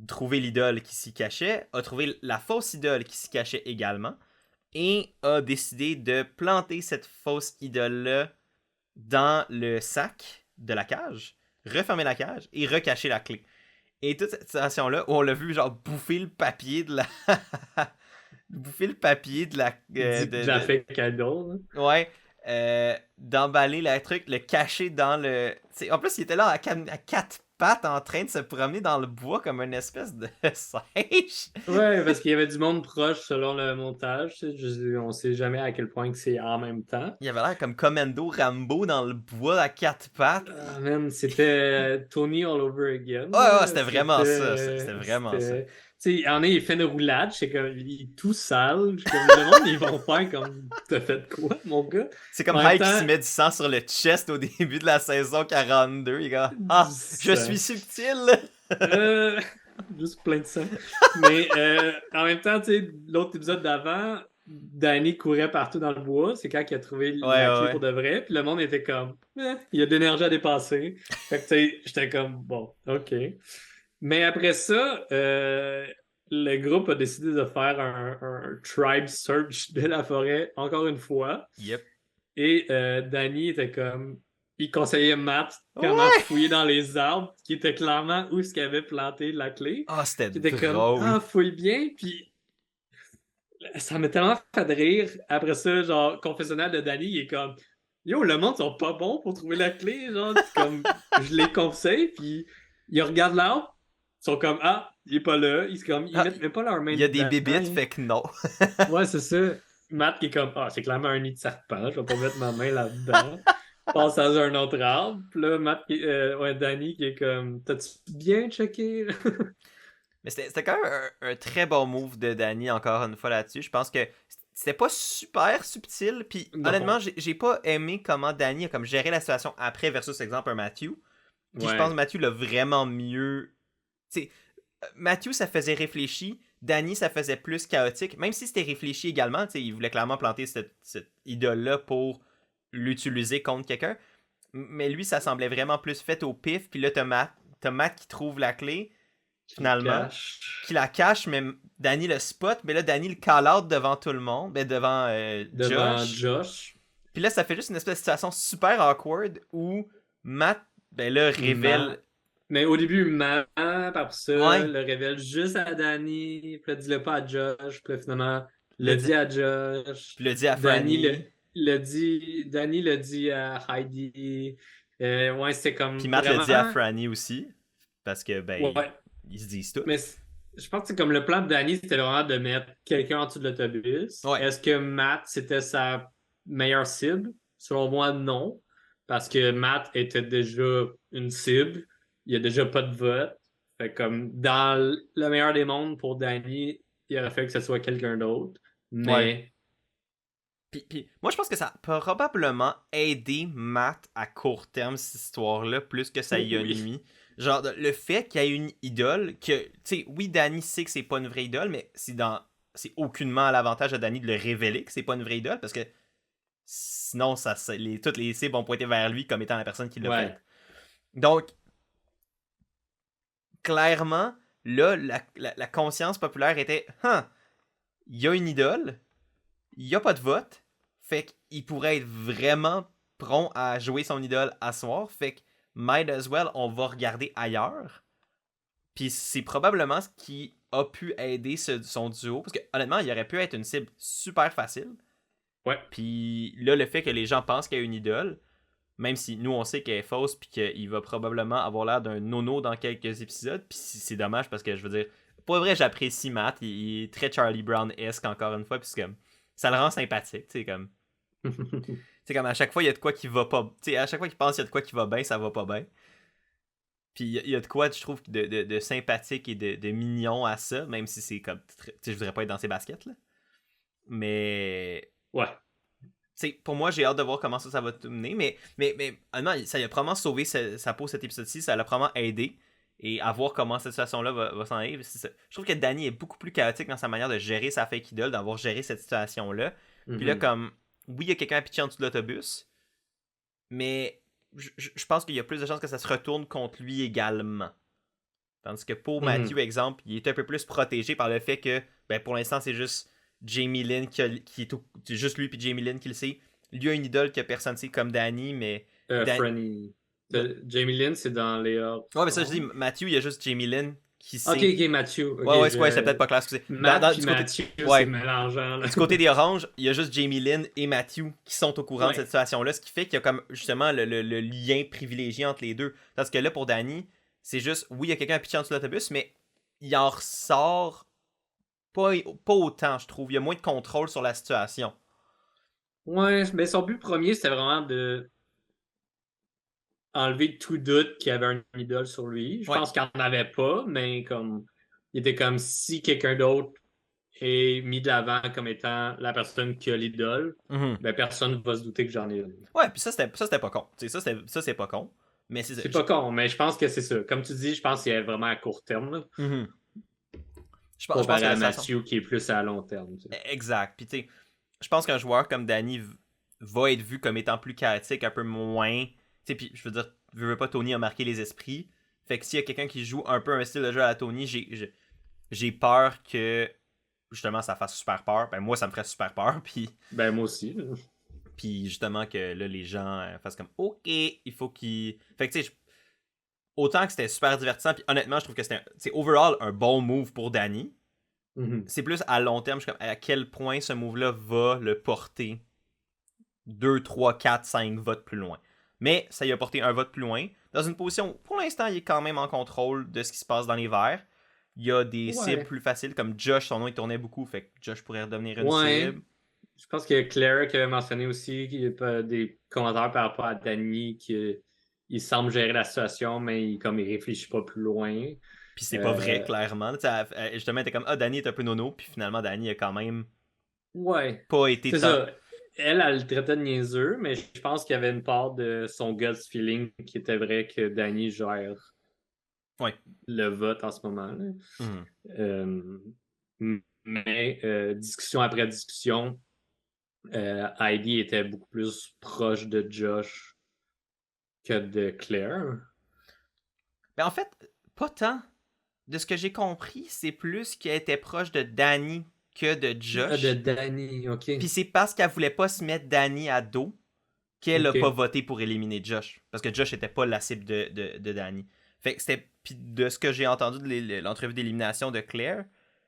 trouvé l'idole qui s'y cachait, a trouvé la fausse idole qui s'y cachait également, et a décidé de planter cette fausse idole-là dans le sac de la cage, refermer la cage et recacher la clé. Et toute cette situation-là, où on l'a vu genre bouffer le papier de la... bouffer le papier de la... de la fake idol. Ouais. D'emballer le truc, le cacher dans le... T'sais, en plus, il était là à 4 pattes en train de se promener dans le bois comme une espèce de singe. Ouais, parce qu'il y avait du monde proche selon le montage. On sait jamais à quel point que c'est en même temps. Il avait l'air comme Commando Rambo dans le bois à 4 pattes. Ah, man, c'était Tony all over again. Ouais, c'était vraiment ça. C'était vraiment ça. Tu sais, en il fait une roulade, c'est comme, il est tout sale. Comme, le monde, ils vont faire comme, t'as fait quoi, mon gars? C'est comme Hyde qui se met du sang sur le chest au début de la saison 42. Il gars, je suis subtil! Juste plein de sang. Mais en même temps, tu sais, l'autre épisode d'avant, Danny courait partout dans le bois. C'est quand il a trouvé la clé pour de vrai. Puis le monde était comme, il y a de l'énergie à dépasser. Fait que tu sais, j'étais comme, bon, OK. Mais après ça, le groupe a décidé de faire un tribe search de la forêt, encore une fois. Yep. Et Danny était comme... Il conseillait Matt comment fouiller dans les arbres, qui était clairement où est-ce qu'il avait planté la clé. Ah, c'était drôle. Comme, fouille bien, puis... Ça m'a tellement fait de rire. Après ça, genre, confessionnal de Danny, il est comme... Yo, le monde sont pas bons pour trouver la clé, genre, comme... Je les conseille, puis ils regardent l'arbre, ils sont comme, il est pas là. Ils mettent même pas leur main dedans. Il y a des bébites, fait que non. Ouais, c'est ça. Matt qui est comme, c'est clairement un nid de serpent, je vais pas mettre ma main là-dedans. Passe à un autre arbre. Puis là, Danny qui est comme, t'as-tu bien checké? Mais c'était quand même un très bon move de Danny, encore une fois là-dessus. Je pense que c'était pas super subtil. Puis honnêtement, j'ai pas aimé comment Danny a comme géré la situation après versus, exemple, un Matthew. Puis je pense que Matthew l'a vraiment mieux... T'sais, Matthew, ça faisait réfléchir, Danny, ça faisait plus chaotique, même si c'était réfléchi également, tu sais, il voulait clairement planter cette idole-là pour l'utiliser contre quelqu'un, mais lui, ça semblait vraiment plus fait au pif, puis là, t'as Matt qui trouve la clé, finalement, qui la cache, mais Danny le spot, mais là, Danny le call out devant tout le monde, ben, devant devant Josh. Josh. Puis là, ça fait juste une espèce de situation super awkward où Matt, ben là, révèle... Mais au début, Matt, par ça, Ouais. le révèle juste à Danny, puis là, dis-le pas à Josh, puis là, finalement, le Le dit à Josh. Puis le dit à Danny Franny. Danny le dit à Heidi. Ouais, c'était comme Puis Matt le dit à vraiment... Franny aussi. Parce que, ben, Ouais, ils se disent tout. mais je pense que c'est comme le plan de Danny, c'était vraiment de mettre quelqu'un en dessous de l'autobus. Ouais. Est-ce que Matt, c'était sa meilleure cible? Selon moi, non. Parce que Matt était déjà une cible. Il n'y a déjà pas de vote. Fait comme dans le meilleur des mondes pour Danny, il aurait fallu que ce soit quelqu'un d'autre. Ouais. Mais Puis moi, je pense que ça a probablement aidé Matt à court terme, cette histoire-là, plus que ça y a oui. nuit. Genre, le fait qu'il y ait une idole, que, tu sais, oui, Danny sait que c'est pas une vraie idole, mais c'est aucunement à l'avantage de Danny de le révéler que c'est pas une vraie idole, parce que sinon, toutes les cibles vont pointer vers lui comme étant la personne qui l'a Ouais. fait. Donc, clairement, là, la conscience populaire était il y a une idole, il n'y a pas de vote, fait qu'il pourrait être vraiment prompt à jouer son idole à soir, fait que might as well, on va regarder ailleurs. Puis c'est probablement ce qui a pu aider son duo, parce que honnêtement, il aurait pu être une cible super facile. Ouais. Puis là, le fait que les gens pensent qu'il y a une idole, même si nous on sait qu'elle est fausse, puis qu'il va probablement avoir l'air d'un nono dans quelques épisodes, puis c'est dommage parce que je veux dire, pour vrai, j'apprécie Matt, il est très Charlie Brown-esque encore une fois, puisque ça le rend sympathique, tu sais, comme. C'est comme à chaque fois, il y a de quoi qui va pas. Tu sais, à chaque fois qu'il pense qu'il y a de quoi qui va bien, ça va pas bien. Puis il y a de quoi, je trouve, de sympathique et de mignon à ça, même si c'est comme. Tu sais, je voudrais pas être dans ses baskets, là. Mais. Ouais. T'sais, pour moi, j'ai hâte de voir comment ça va mener, mais honnêtement, ça a probablement sauvé sa peau cet épisode-ci, ça l'a probablement aidé, et à voir comment cette situation-là va s'en aller. Je trouve que Danny est beaucoup plus chaotique dans sa manière de gérer sa fake idol, d'avoir géré cette situation-là. Puis là, comme, oui, il y a quelqu'un à pitcher en dessous de l'autobus, mais je pense qu'il y a plus de chances que ça se retourne contre lui également. Tandis que pour Matthew, exemple, il est un peu plus protégé par le fait que, ben, pour l'instant, c'est juste Jamie Lynn qui est juste lui puis Jamie Lynn qui le sait. Lui a une idole que personne ne sait comme Danny, mais... Franny. Jamie Lynn, c'est dans les... Ouais, mais ça, je dis, Matthew, il y a juste Jamie Lynn qui sait... Ok, Matthew. Ouais, c'est peut-être pas clair, excusez. Matt puis Matthew, c'est mélangeant. Du côté des oranges, il y a juste Jamie Lynn et Matthew qui sont au courant de cette situation-là, ce qui fait qu'il y a comme, justement, le lien privilégié entre les deux. Parce que là, pour Danny, c'est juste, oui, il y a quelqu'un à pitcher en dessous de l'autobus, mais il en ressort pas autant, je trouve. Il y a moins de contrôle sur la situation. Ouais, mais son but premier, c'était vraiment de enlever tout doute qu'il y avait un idole sur lui. Je pense qu'il n'en avait pas, mais comme il était comme si quelqu'un d'autre est mis de l'avant comme étant la personne qui a l'idole, ben personne ne va se douter que j'en ai une. Ouais, puis ça, c'était pas con. Ça, c'est pas con. Mais c'est pas con, mais je pense que c'est ça. Comme tu dis, je pense qu'il est vraiment à court terme. Je pense à Matthew qui est plus à long terme. T'sais. Exact. Puis tu sais, je pense qu'un joueur comme Danny va être vu comme étant plus chaotique, un peu moins. Tu sais, puis je veux dire, je veux pas, Tony a marqué les esprits. Fait que s'il y a quelqu'un qui joue un peu un style de jeu à la Tony, j'ai peur que justement ça fasse super peur. Ben moi, ça me ferait super peur. Puis. Ben moi aussi. Puis justement que là, les gens fassent comme OK, il faut qu'ils. Fait que tu sais, autant que c'était super divertissant, puis honnêtement, je trouve que c'est overall un bon move pour Danny. C'est plus à long terme, je suis comme à quel point ce move-là va le porter 2, 3, 4, 5 votes plus loin. Mais ça y a porté un vote plus loin. Dans une position où, pour l'instant, il est quand même en contrôle de ce qui se passe dans les verts. Il y a des cibles plus faciles, comme Josh, son nom il tournait beaucoup, fait que Josh pourrait redevenir une cible. Je pense que Claire qui avait mentionné aussi qu'il y a des commentaires par rapport à Danny qu'il semble gérer la situation, mais il réfléchit pas plus loin. Puis c'est pas vrai, clairement. Justement, t'es comme Danny est un peu nono, puis finalement, Danny a quand même pas été c'est ça. Elle le traitait de niaiseux, mais je pense qu'il y avait une part de son gut feeling qui était vrai que Danny gère le vote en ce moment. Mais discussion après discussion, Heidi était beaucoup plus proche de Josh que de Claire. Mais en fait, pas tant. De ce que j'ai compris, c'est plus qu'elle était proche de Danny que de De Josh. Danny, ok. Puis c'est parce qu'elle voulait pas se mettre Danny à dos qu'elle a pas Ok. voté pour éliminer Josh. Parce que Josh était pas la cible de Danny. Fait que c'était. Puis de ce que j'ai entendu de l'entrevue d'élimination de Claire,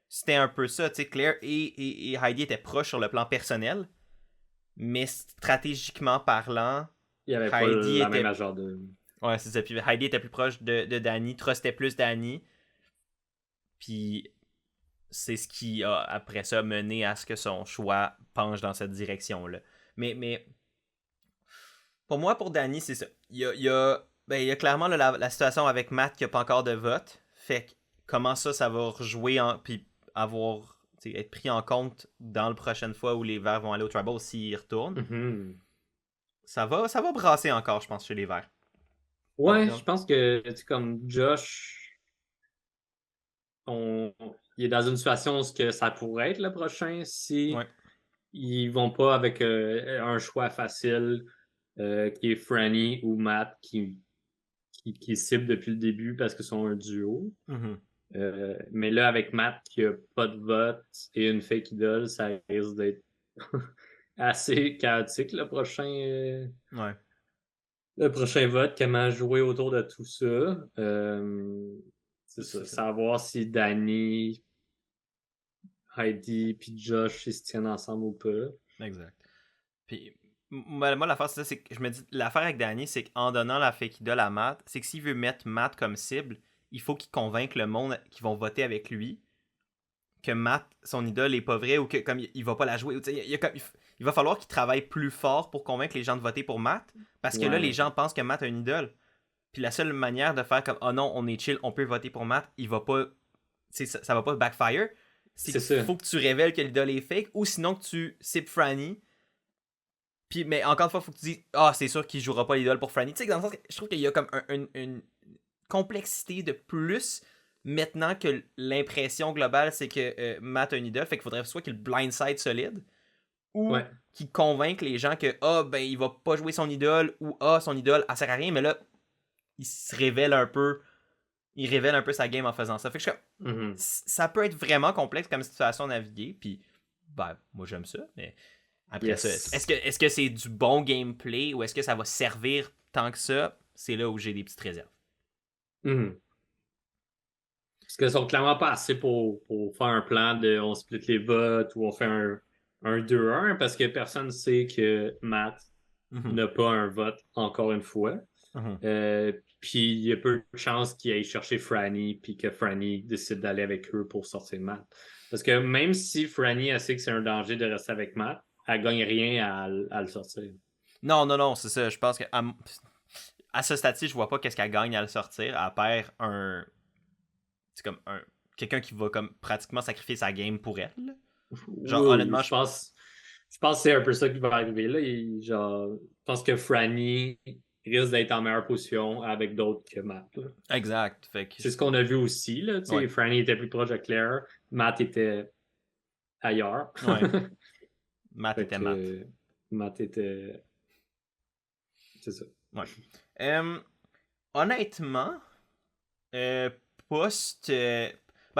c'était un peu ça. Tu sais, Claire et Heidi étaient proches sur le plan personnel. Mais stratégiquement parlant, Il n'y avait pas Heidi la même était. genre de. Ouais, c'est ça. Puis Heidi était plus proche de Danny, trustait plus Danny. Puis c'est ce qui a, après ça, mené à ce que son choix penche dans cette direction-là. Mais pour moi, pour Danny, c'est ça. Il y a clairement la situation avec Matt qui n'a pas encore de vote. Fait que comment ça va rejouer puis avoir être pris en compte dans la prochaine fois où les Verts vont aller au Tribal s'ils y retournent. Mhm. Ça va brasser encore, je pense, chez les Verts. Ouais, je pense que c'est comme Josh, il est dans une situation où ça pourrait être le prochain si Ouais. ils vont pas avec un choix facile qui est Franny ou Matt qui cible depuis le début parce qu'ils sont un duo. Mhm. Mais là, avec Matt qui a pas de vote et une fake idole, ça risque d'être assez chaotique Ouais. le prochain vote, comment jouer autour de tout ça. C'est ça. C'est ça. Savoir si Danny, Heidi puis Josh ils se tiennent ensemble ou pas. Exact. Puis, moi, l'affaire, c'est ça, c'est que je me dis, l'affaire avec Danny, c'est qu'en donnant la fake idole à Matt, c'est que s'il veut mettre Matt comme cible, il faut qu'il convainque le monde qui vont voter avec lui que Matt, son idole, est pas vrai ou que comme il va pas la jouer. Il va falloir qu'il travaille plus fort pour convaincre les gens de voter pour Matt, parce que là, les Ouais. gens pensent que Matt a une idole. Puis la seule manière de faire comme oh non, on est chill, on peut voter pour Matt, il va pas. Ça va pas backfire. C'est C'est qu'il ça. faut que tu révèles que l'idole est fake ou sinon que tu cibles Franny. Puis, mais encore une fois, il faut que tu dises ah, c'est sûr qu'il jouera pas l'idole pour Franny. Tu sais, dans le sens que je trouve qu'il y a comme une complexité de plus maintenant que l'impression globale c'est que Matt a une idole. Fait qu'il faudrait soit qu'il blindside solide ou Ouais. qu'il convainque les gens que ah, ben il va pas jouer son idole ou ah, son idole, elle sert à rien. Mais là, il se révèle un peu. Il révèle un peu sa game en faisant ça. Fait que Mhm. ça peut être vraiment complexe comme situation à naviguer. Puis, ben, moi j'aime ça, mais après ça, Yes. est-ce que c'est du bon gameplay ou est-ce que ça va servir tant que ça? C'est là où j'ai des petites réserves. Mhm. Parce qu'ils sont clairement pas assez pour faire un plan de on split les votes ou on fait un 2-1 parce que personne sait que Matt Mhm. n'a pas un vote encore une fois. Mhm. Puis il y a peu de chances qu'il aille chercher Franny puis que Franny décide d'aller avec eux pour sortir Matt. Parce que même si Franny a sait que c'est un danger de rester avec Matt, elle gagne rien à le sortir. Non, non, non, c'est ça. Je pense que à ce stade-ci, je vois pas qu'est-ce qu'elle gagne à le sortir. Elle perd un. C'est comme un. Quelqu'un qui va comme pratiquement sacrifier sa game pour elle. Genre, Oui, honnêtement, je pense que c'est un peu ça qui va arriver là. Genre, je pense que Franny risque d'être en meilleure position avec d'autres que Matt, là. exact. Fait que. C'est ce qu'on a vu aussi, là. Tu sais, Ouais. Franny était plus proche de Claire, Matt était ailleurs. Ouais. Matt Fait était Matt. que Matt était. C'est ça. Ouais. Euh, honnêtement, euh, post. Ben,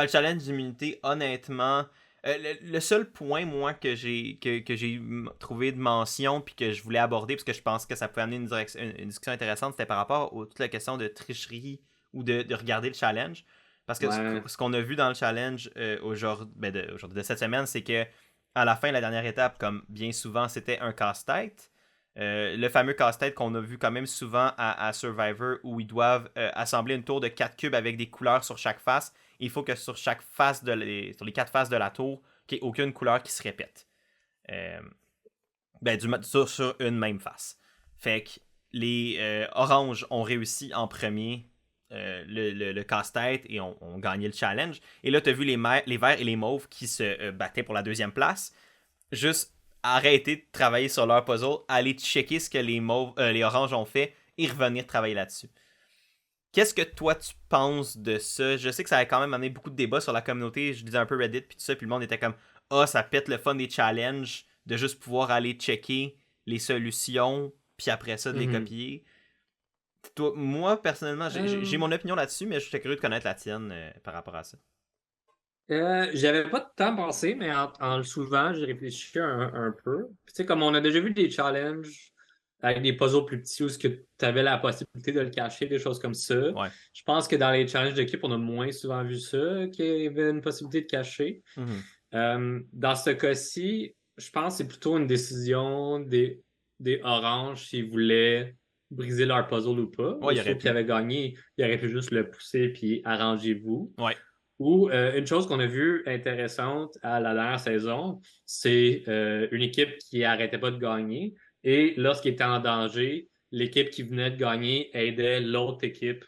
le challenge d'immunité, honnêtement. Le seul point, moi, que j'ai trouvé de mention puis que je voulais aborder parce que je pense que ça pouvait amener une discussion intéressante, c'était par rapport à toute la question de tricherie ou de regarder le challenge. Parce que Ouais. ce qu'on a vu dans le challenge aujourd'hui, de cette semaine, c'est que à la fin, la dernière étape, comme bien souvent, c'était un casse-tête. Le fameux casse-tête qu'on a vu quand même souvent à Survivor où ils doivent assembler une tour de 4 cubes avec des couleurs sur chaque face. Il faut que sur chaque face sur les 4 faces de la tour, qu'il n'y ait aucune couleur qui se répète. Euh, sur une même face. Fait que les oranges ont réussi en premier le casse-tête et ont gagné le challenge. Et là, tu as vu les verts et les mauves qui se battaient pour la deuxième place. Juste arrêter de travailler sur leur puzzle, aller checker ce que les oranges ont fait et revenir travailler là-dessus. Qu'est-ce que toi tu penses de ça? Je sais que ça a quand même amené beaucoup de débats sur la communauté. Je disais un peu Reddit puis tout ça, puis le monde était comme ah, ça pète le fun des challenges de juste pouvoir aller checker les solutions puis après ça de les Mhm. copier. Toi, moi personnellement, j'ai Euh, mon opinion là-dessus, mais je suis curieux de connaître la tienne par rapport à ça. J'avais pas de temps pensé, mais en le soulevant, j'ai réfléchi un peu. Puis, tu sais, comme on a déjà vu des challenges avec des puzzles plus petits où tu avais la possibilité de le cacher, des choses comme ça. Ouais. Je pense que dans les challenges d'équipe, on a moins souvent vu ça, qu'il y avait une possibilité de cacher. Mhm. Dans ce cas-ci, je pense que c'est plutôt une décision des Oranges s'ils voulaient briser leur puzzle ou pas. Ouais, il aurait Aussitôt qu'ils pu. avaient gagné, ils auraient pu juste le pousser puis arrangez-vous. Ouais. Ou une chose qu'on a vue intéressante à la dernière saison, c'est une équipe qui arrêtait pas de gagner. Et lorsqu'il était en danger, l'équipe qui venait de gagner aidait l'autre équipe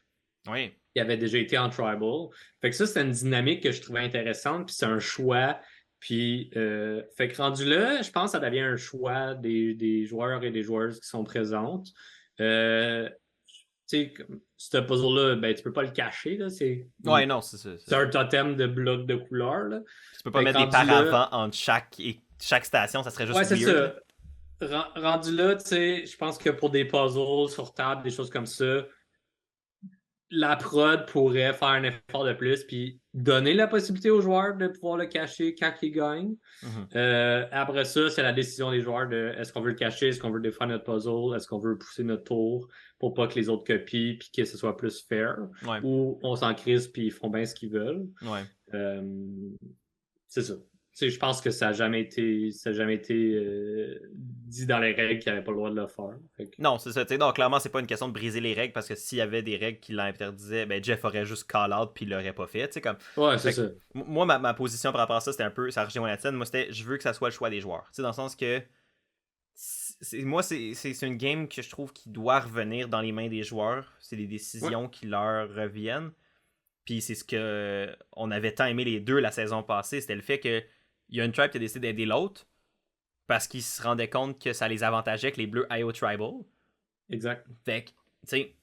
Ouais. qui avait déjà été en tribal. Fait que ça, c'est une dynamique que je trouvais intéressante, puis c'est un choix. Puis, fait que rendu là, je pense que ça devient un choix des joueurs et des joueuses qui sont présentes. Euh, Tu sais, ce puzzle-là, ben, tu peux pas le cacher, là. Ouais, non, c'est ça. C'est un totem de blocs de couleurs, là. Tu peux pas Fait que mettre des rendu là, paravents entre chaque station, ça serait juste ouais, c'est weird. ça. Rendu là, tu sais, je pense que pour des puzzles sur table, des choses comme ça, la prod pourrait faire un effort de plus puis donner la possibilité aux joueurs de pouvoir le cacher quand ils gagnent. Mhm. Après ça, c'est la décision des joueurs de est-ce qu'on veut le cacher, est-ce qu'on veut défendre notre puzzle, est-ce qu'on veut pousser notre tour pour pas que les autres copient puis que ce soit plus fair, Ouais. ou on s'en crise puis ils font bien ce qu'ils veulent. Ouais. Euh, c'est ça. Tu sais, je pense que ça a jamais été dit dans les règles qu'il n'y avait pas le droit de le faire. Fait que- Non, c'est ça. T'sais, non, clairement, c'est pas une question de briser les règles parce que s'il y avait des règles qui l'interdisaient, ben Jeff aurait juste call out puis il l'aurait pas fait. Comme... Ouais, c'est Fait que, ça. moi, ma position par rapport à ça, c'était un peu, ça rejoint la tienne. Moi, c'était, je veux que ça soit le choix des joueurs. Dans le sens que, moi, c'est une game que je trouve qui doit revenir dans les mains des joueurs. C'est des Ouais, décisions qui leur reviennent. Puis c'est ce que on avait tant aimé les deux la saison passée. C'était le fait que il y a une tribe qui a décidé d'aider l'autre parce qu'ils se rendaient compte que ça les avantageait que les bleus aillent au tribal. exact. Fait que, tu sais,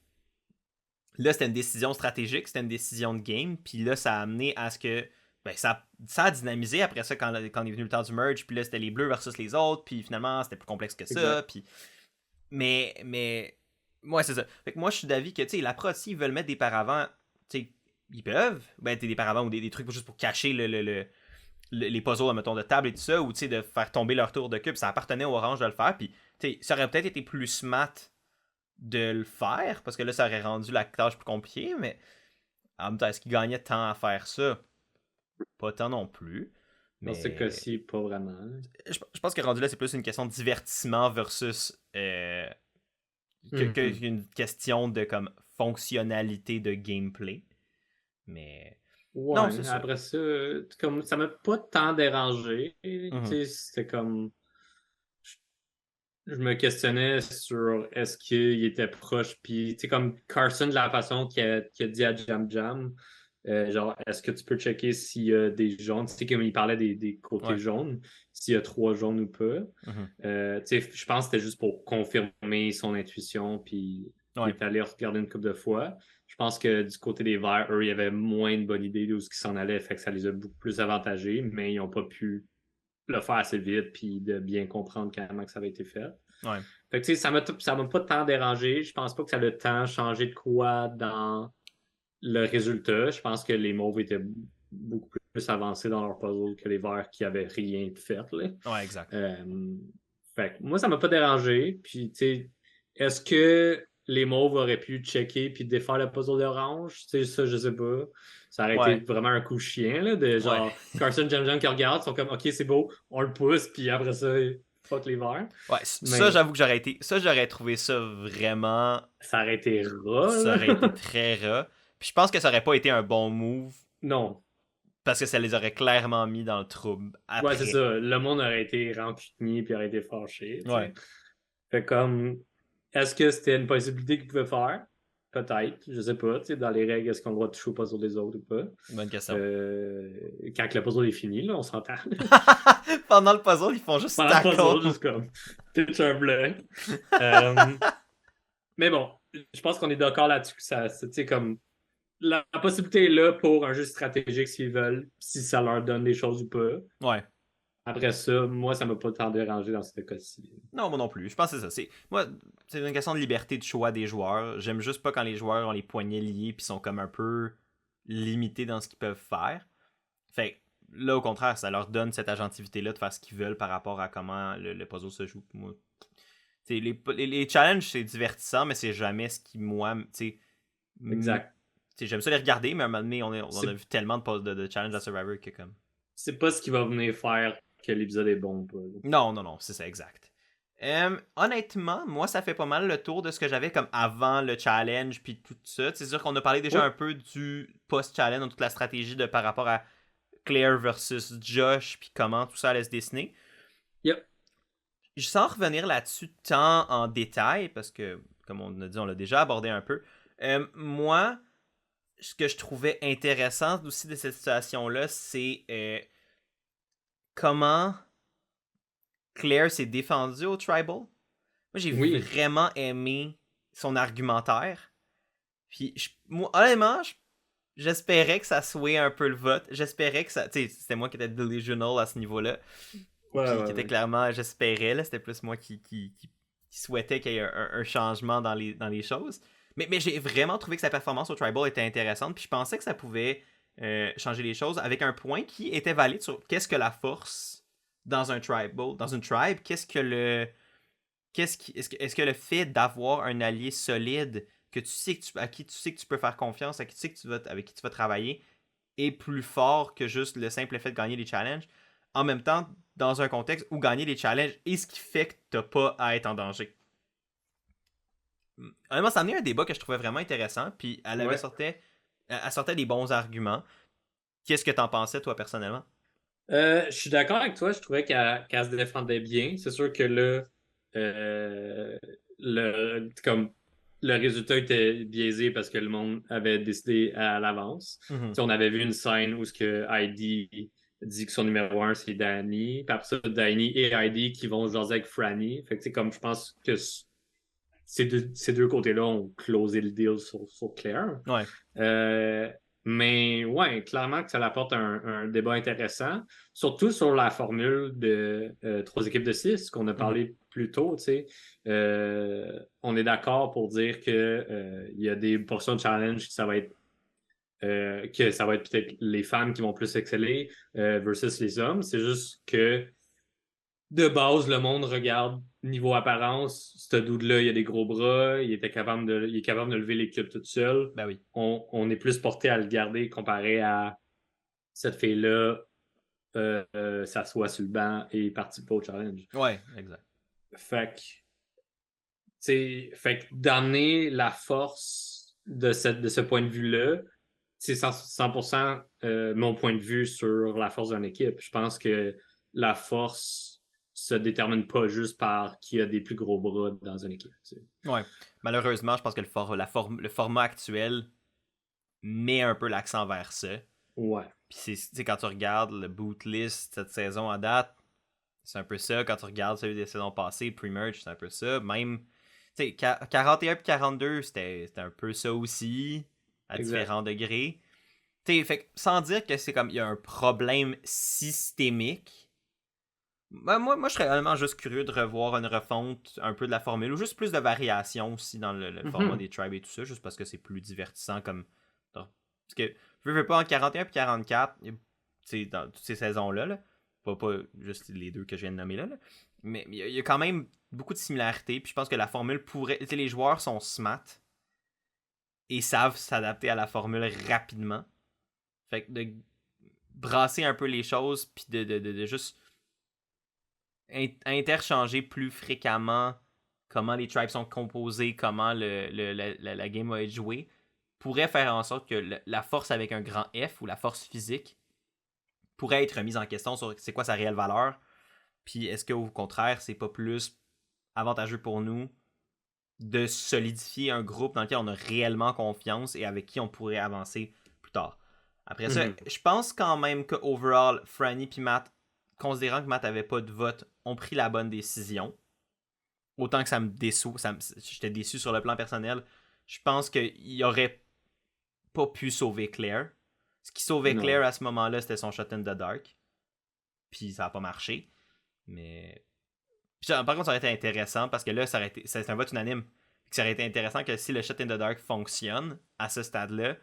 là, c'était une décision stratégique, c'était une décision de game, puis là, ça a amené à ce que, ben, ça a dynamisé après ça quand est venu le temps du merge, puis là, c'était les bleus versus les autres, puis finalement, c'était plus complexe que ça, Exact. puis... Ouais, c'est ça. Fait que moi, je suis d'avis que, tu sais, la prod, s'ils veulent mettre des paravents, tu sais, ils peuvent, ben, des paravents ou des trucs juste pour cacher les puzzles, mettons, de table et tout ça, ou, tu sais, de faire tomber leur tour de cube, ça appartenait aux Orange de le faire, puis, tu sais, ça aurait peut-être été plus smart de le faire, parce que là, ça aurait rendu la tâche plus compliquée, mais en même temps, est-ce qu'il gagnait tant à faire ça? Pas tant non plus. Dans ce Mais cas-ci, pas vraiment. je pense que rendu là, c'est plus une question de divertissement versus Mhm. qu'une question de comme fonctionnalité de gameplay. Mais non, c'est Ouais, ça. après ça, comme ça m'a pas tant dérangé. Tu Mhm. sais, c'était comme. Je me questionnais sur est-ce qu'il était proche. Puis, tu sais, comme Carson, de la façon qu'il a dit à Jam Jam, genre, est-ce que tu peux checker s'il y a des jaunes? Tu sais, comme il parlait des côtés Ouais. jaunes, s'il y a 3 jaunes ou pas. Mhm. Tu sais, je pense que c'était juste pour confirmer son intuition, puis il Ouais. est allé regarder une couple de fois. Je pense que du côté des Verts, eux, il y avait moins de bonne idée de ce qui s'en allait, fait que ça les a beaucoup plus avantagés, mais ils n'ont pas pu le faire assez vite, puis de bien comprendre comment que ça avait été fait. Ouais. Fait que, tu sais, ça m'a pas tant dérangé. Je pense pas que ça a le temps changé de quoi dans le résultat. Je pense que les Mauves étaient beaucoup plus avancés dans leur puzzle que les Verts qui avaient rien fait, là. Ouais, exact. Fait que moi, ça m'a pas dérangé. Puis, tu sais, est-ce que les Mauves auraient pu checker puis défaire le puzzle d'orange? Tu sais, ça, je sais pas. Ça aurait été Ouais. vraiment un coup chien, là, de Ouais. genre Carson Jam Jam qui regardent, sont comme, OK, c'est beau, on le pousse, puis après ça, fuck les Verts. Ouais, ça, Mais j'avoue que j'aurais été. Ça, j'aurais trouvé ça vraiment. ça aurait été ras, Ça aurait été là. très ras. Puis je pense que ça aurait pas été un bon move Non. parce que ça les aurait clairement mis dans le trouble Ouais, c'est après. ça. Le monde aurait été rancunier puis aurait été fâché, tu Ouais. sais. Fait comme, est-ce que c'était une possibilité qu'ils pouvaient faire? Peut-être, je sais pas. Tu sais, dans les règles, est-ce qu'on doit toucher au puzzle des autres ou pas? Bonne question. Euh, Quand le puzzle est fini, là, on s'entend. Pendant le puzzle, ils font juste Pendant le tackle. puzzle, juste comme pitch un bloc. Euh, mais bon, je pense qu'on est d'accord là-dessus que ça, tu sais, comme la possibilité est là pour un jeu stratégique s'ils veulent, si ça leur donne des choses ou pas. Ouais. Après ça, moi, ça m'a pas tant dérangé dans ce cas-ci. Non, moi non plus. Je pense que c'est ça. Moi, c'est une question de liberté de choix des joueurs. J'aime juste pas quand les joueurs ont les poignets liés puis sont comme un peu limités dans ce qu'ils peuvent faire. Fait que là, au contraire, ça leur donne cette agentivité-là de faire ce qu'ils veulent par rapport à comment le puzzle se joue. Moi, les challenges, c'est divertissant, mais c'est jamais ce qui, moi, Exact. J'aime ça les regarder, mais à un moment donné, on a C'est vu tellement de challenges à Survivor que comme. c'est pas ce qui va venir faire que l'épisode est bon ou pas. Non, c'est ça, exact. Honnêtement, moi, ça fait pas mal le tour de ce que j'avais comme avant le challenge puis tout ça. C'est sûr qu'on a parlé déjà Ouais. un peu du post-challenge, dans toute la stratégie de par rapport à Claire versus Josh puis comment tout ça allait se dessiner. Yep. Sans revenir là-dessus tant en détail, parce que, comme on a dit, on l'a déjà abordé un peu, moi, ce que je trouvais intéressant aussi de cette situation-là, c'est comment Claire s'est défendue au Tribal. Moi, j'ai Oui. vraiment aimé son argumentaire. Puis, moi, honnêtement, j'espérais que ça soit un peu le vote. J'espérais que ça. Tu sais, c'était moi qui étais delusional à ce niveau-là. Qui était clairement, j'espérais, là, c'était plus moi qui souhaitait qu'il y ait un changement dans les choses. Mais j'ai vraiment trouvé que sa performance au Tribal était intéressante. Puis je pensais que ça pouvait changer les choses avec un point qui était valide sur qu'est-ce que la force dans un Tribal, dans une tribe, est-ce que le fait d'avoir un allié solide que tu sais à qui tu sais que tu peux faire confiance, à qui tu sais que avec qui tu vas travailler, est plus fort que juste le simple fait de gagner des challenges. En même temps, dans un contexte où gagner des challenges est ce qui fait que t'as pas à être en danger. Honnêtement, ça a amené un débat que je trouvais vraiment intéressant, puis elle sortait des bons arguments. Qu'est-ce que t'en pensais, toi, personnellement? Je suis d'accord avec toi, je trouvais qu'elle se défendait bien. C'est sûr que là, comme le résultat était biaisé parce que le monde avait décidé à l'avance. Mm-hmm. On avait vu une scène où ce que Heidi dit que son numéro 1 c'est Danny. Puis après ça, Danny et Heidi qui vont jaser avec Franny. Fait que comme je pense que ces deux côtés-là ont closé le deal sur Claire. Ouais. Mais ouais, clairement que ça apporte un débat intéressant, surtout sur la formule de 3 équipes de 6 qu'on a parlé plus tôt. On est d'accord pour dire que il y a des portions de challenge que ça va être peut-être les femmes qui vont plus exceller versus les hommes. C'est juste que de base, le monde regarde niveau apparence. Ce dude-là, il a des gros bras, il est capable de lever l'équipe toute seule. Ben oui. On est plus porté à le garder comparé à cette fille-là s'assoit sur le banc et participe au challenge. Ouais, exact. Fait que d'amener la force de ce point de vue-là, c'est 100% mon point de vue sur la force d'une équipe. Je pense que la force se détermine pas juste par qui a des plus gros bras dans une équipe. Ouais. Malheureusement, je pense que le format actuel met un peu l'accent vers ça. Ouais. Puis c'est quand tu regardes le boot list cette saison à date, c'est un peu ça. Quand tu regardes celui des saisons passées, pre-merge, c'est un peu ça. Même, tu sais, 41 et 42, c'était un peu ça aussi, à différents degrés. Tu sais, fait sans dire que c'est comme, il y a un problème systémique. Ben, moi, je serais vraiment juste curieux de revoir une refonte un peu de la formule, ou juste plus de variation aussi dans le format des tribes et tout ça, juste parce que c'est plus divertissant comme. Parce que, je veux pas, en 41 et 44, dans toutes ces saisons-là, là, pas juste les deux que je viens de nommer là, mais il y a quand même beaucoup de similarités, puis je pense que la formule pourrait. Les joueurs sont smart et savent s'adapter à la formule rapidement. Fait que de brasser un peu les choses, puis de juste interchanger plus fréquemment comment les tribes sont composés, comment la game va être jouée, pourrait faire en sorte que la force avec un grand F ou la force physique pourrait être remise en question sur c'est quoi sa réelle valeur, puis est-ce qu'au contraire, c'est pas plus avantageux pour nous de solidifier un groupe dans lequel on a réellement confiance et avec qui on pourrait avancer plus tard. Après ça, je pense quand même que overall, Franny puis Matt, considérant que Matt avait pas de vote, ont pris la bonne décision. autant que ça me déçoit, j'étais déçu sur le plan personnel, je pense qu'il aurait pas pu sauver Claire. Ce qui sauvait Non. Claire à ce moment-là, c'était son Shot in the Dark. Puis ça a pas marché. Mais. Puis, par contre, ça aurait été intéressant parce que là, c'est un vote unanime. Ça aurait été intéressant que si le Shot in the Dark fonctionne à ce stade-là,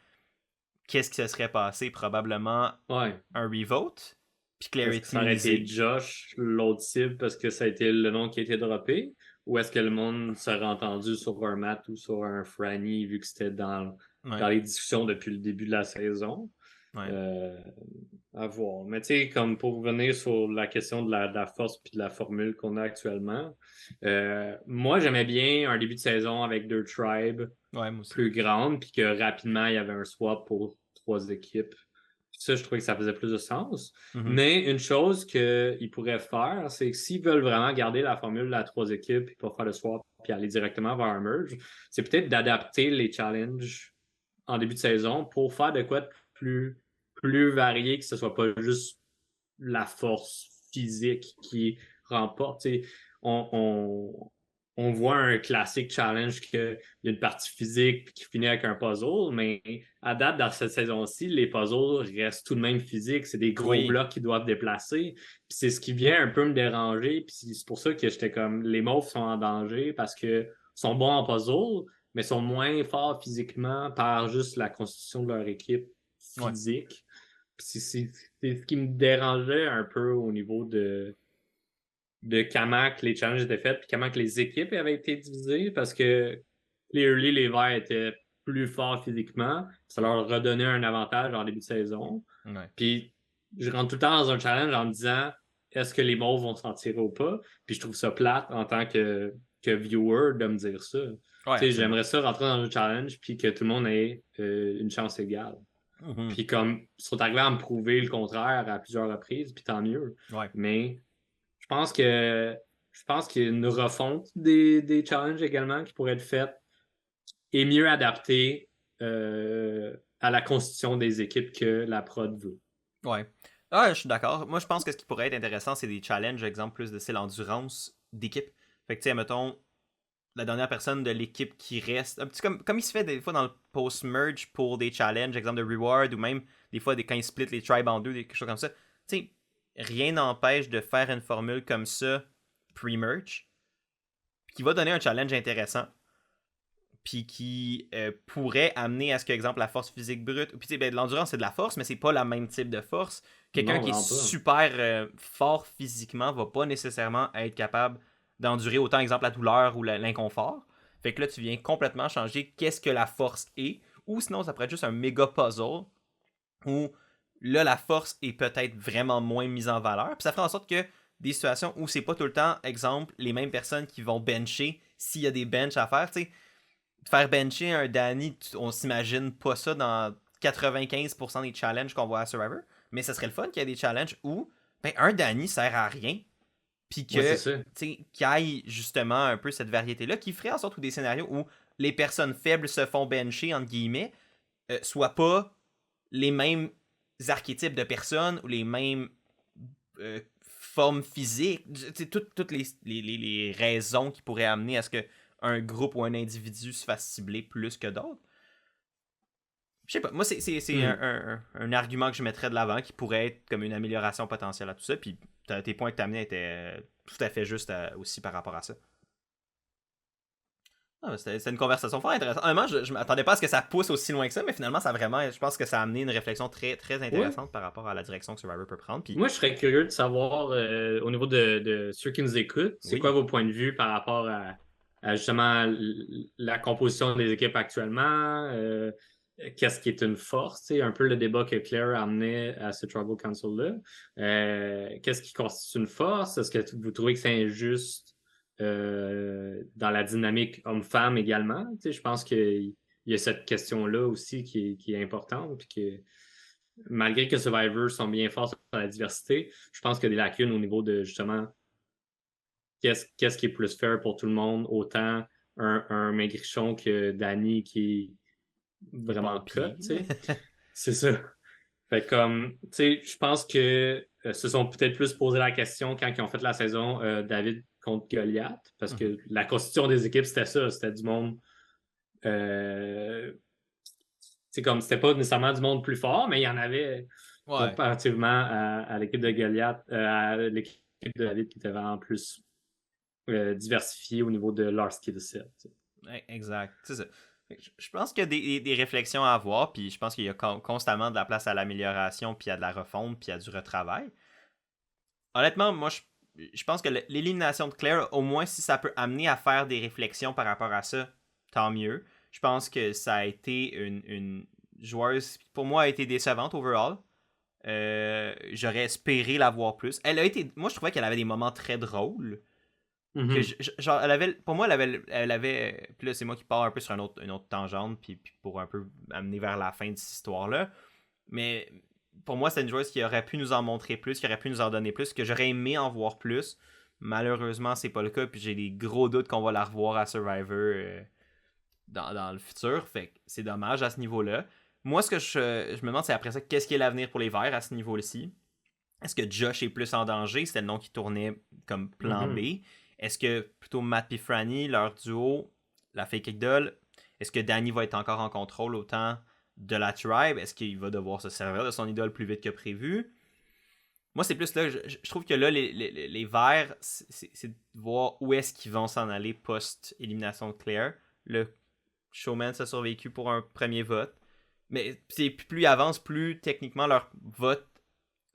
qu'est-ce qui se serait passé? Probablement Ouais. un revote. Puis Claire Est-ce est que ça aurait été immunisée. Josh, l'autre cible, parce que ça a été le nom qui a été droppé? Ou est-ce que le monde serait entendu sur un Matt ou sur un Franny, vu que c'était Ouais. dans les discussions depuis le début de la saison? Ouais. Euh, à voir. Mais tu sais, comme pour revenir sur la question de la force puis de la formule qu'on a actuellement, moi, j'aimais bien un début de saison avec deux tribes Ouais, moi aussi. plus grandes, puis que rapidement, il y avait un swap pour 3 équipes. Ça, je trouvais que ça faisait plus de sens. Mhm. Mais une chose qu'ils pourraient faire, c'est que s'ils veulent vraiment garder la formule de la 3 équipes et pas faire le swap puis aller directement vers un merge, c'est peut-être d'adapter les challenges en début de saison pour faire de quoi de plus varié, que ce soit pas juste la force physique qui remporte. T'sais, on, on, on voit un classique challenge qu'il y a une partie physique qui finit avec un puzzle, mais à date, dans cette saison-ci, les puzzles restent tout de même physiques. C'est des gros Oui. blocs qu'ils doivent déplacer. Puis c'est ce qui vient un peu me déranger. Puis c'est pour ça que j'étais comme, les Mauves sont en danger parce que sont bons en puzzle, mais sont moins forts physiquement par juste la constitution de leur équipe Ouais. physique. C'est ce qui me dérangeait un peu au niveau de comment que les challenges étaient faits puis comment que les équipes avaient été divisées parce que clearly les Verts étaient plus forts physiquement. Ça leur redonnait un avantage en début de saison. Ouais. Puis je rentre tout le temps dans un challenge en me disant est-ce que les Mauves vont s'en tirer ou pas? Puis je trouve ça plate en tant que viewer de me dire ça. Ouais, absolument. J'aimerais ça rentrer dans un challenge puis que tout le monde ait une chance égale. Mhm. Puis comme ils sont arrivés à me prouver le contraire à plusieurs reprises, puis tant mieux. Ouais. Mais je pense que je pense qu'il y a une refonte des challenges également qui pourrait être faite et mieux adaptée à la constitution des équipes que la prod veut. Ouais. Ah, je suis d'accord. Moi, je pense que ce qui pourrait être intéressant, c'est des challenges, exemple, plus de style endurance d'équipe. Fait que, tu sais, mettons, la dernière personne de l'équipe qui reste, un petit comme il se fait des fois dans le post-merge pour des challenges, exemple de reward, ou même des fois quand ils split les tribes en deux, des choses comme ça. Tu sais, rien n'empêche de faire une formule comme ça pre-merge, qui va donner un challenge intéressant, puis qui pourrait amener à ce que, exemple, la force physique brute, puis tu sais, ben, l'endurance c'est de la force, mais c'est pas le même type de force. Quelqu'un Non, qui est vraiment pas. super fort physiquement va pas nécessairement être capable d'endurer autant, exemple, la douleur ou l'inconfort. Fait que là, tu viens complètement changer qu'est-ce que la force est, ou sinon, ça pourrait être juste un méga puzzle où là, la force est peut-être vraiment moins mise en valeur. Puis ça ferait en sorte que des situations où c'est pas tout le temps, exemple, les mêmes personnes qui vont bencher s'il y a des benches à faire, tu sais, faire bencher un Danny, on s'imagine pas ça dans 95% des challenges qu'on voit à Survivor, mais ce serait le fun qu'il y ait des challenges où ben, un Danny sert à rien, puis Ouais, c'est que ça. qu'il y ait justement un peu cette variété-là qui ferait en sorte que des scénarios où les personnes faibles se font bencher, entre guillemets, soient pas les mêmes archétypes de personnes ou les mêmes formes physiques, toutes les raisons qui pourraient amener à ce que un groupe ou un individu se fasse cibler plus que d'autres. Je sais pas, moi c'est un argument que je mettrais de l'avant qui pourrait être comme une amélioration potentielle à tout ça, puis tes points que tu as amenés étaient tout à fait justes aussi par rapport à ça. Ah, c'était une conversation fort intéressante. Honnêtement, je m'attendais pas à ce que ça pousse aussi loin que ça, mais finalement, ça vraiment, je pense que ça a amené une réflexion très, très Ouais. intéressante par rapport à la direction que Survivor peut prendre. Puis, Moi, je serais curieux de savoir, au niveau de ceux qui nous écoutent, c'est quoi oui, vos points de vue par rapport à justement la composition des équipes actuellement? Qu'est-ce qui est une force? C'est un peu le débat que Claire a amené à ce Tribal Council-là. Qu'est-ce qui constitue une force? Est-ce que vous trouvez que c'est injuste dans la dynamique homme-femme également? Je pense qu'il y a cette question-là aussi qui est importante, puis que malgré que Survivor sont bien forts sur la diversité, je pense qu'il y a des lacunes au niveau de justement qu'est-ce qui est plus fair pour tout le monde, autant un maigrichon que Danny qui est il est pas en vraiment cut, pied. tu sais. C'est ça. Fait comme, tu sais, je pense que se sont peut-être plus posé la question quand ils ont fait la saison David contre Goliath, parce que la constitution des équipes, c'était ça, c'était du monde... c'est comme, c'était pas nécessairement du monde plus fort, mais il y en avait comparativement à l'équipe de Goliath, à l'équipe de David qui était vraiment plus diversifiée au niveau de leur skill set. Exact, c'est ça. Je pense qu'il y a des réflexions à avoir, puis je pense qu'il y a constamment de la place à l'amélioration, puis à de la refonte, puis à du retravail. Honnêtement, moi, je pense que l'élimination de Claire, au moins si ça peut amener à faire des réflexions par rapport à ça, tant mieux. Je pense que ça a été une joueuse, pour moi, a été décevante overall. J'aurais espéré la voir plus. Moi, je trouvais qu'elle avait des moments très drôles. Que genre, pour moi, elle avait. Puis là, c'est moi qui pars un peu sur une autre tangente, puis pour un peu amener vers la fin de cette histoire-là. Mais pour moi, c'est une joueuse qui aurait pu nous en montrer plus, qui aurait pu nous en donner plus, que j'aurais aimé en voir plus. Malheureusement, c'est pas le cas, puis j'ai des gros doutes qu'on va la revoir à Survivor dans le futur. Fait que c'est dommage à ce niveau-là. Moi, ce que je me demande, c'est après ça, qu'est-ce qui est l'avenir pour les Verts à ce niveau-ci? Est-ce que Josh est plus en danger? C'était le nom qui tournait comme plan B. Est-ce que plutôt Matt et Franny, leur duo, la fake idol, est-ce que Danny va être encore en contrôle autant de la tribe? Est-ce qu'il va devoir se servir de son idole plus vite que prévu? Moi, c'est plus là, je trouve que là, les Verts, c'est de voir où est-ce qu'ils vont s'en aller post-élimination de Claire. Le Showman a survécu pour un premier vote. Mais plus ils avancent, plus techniquement leurs votes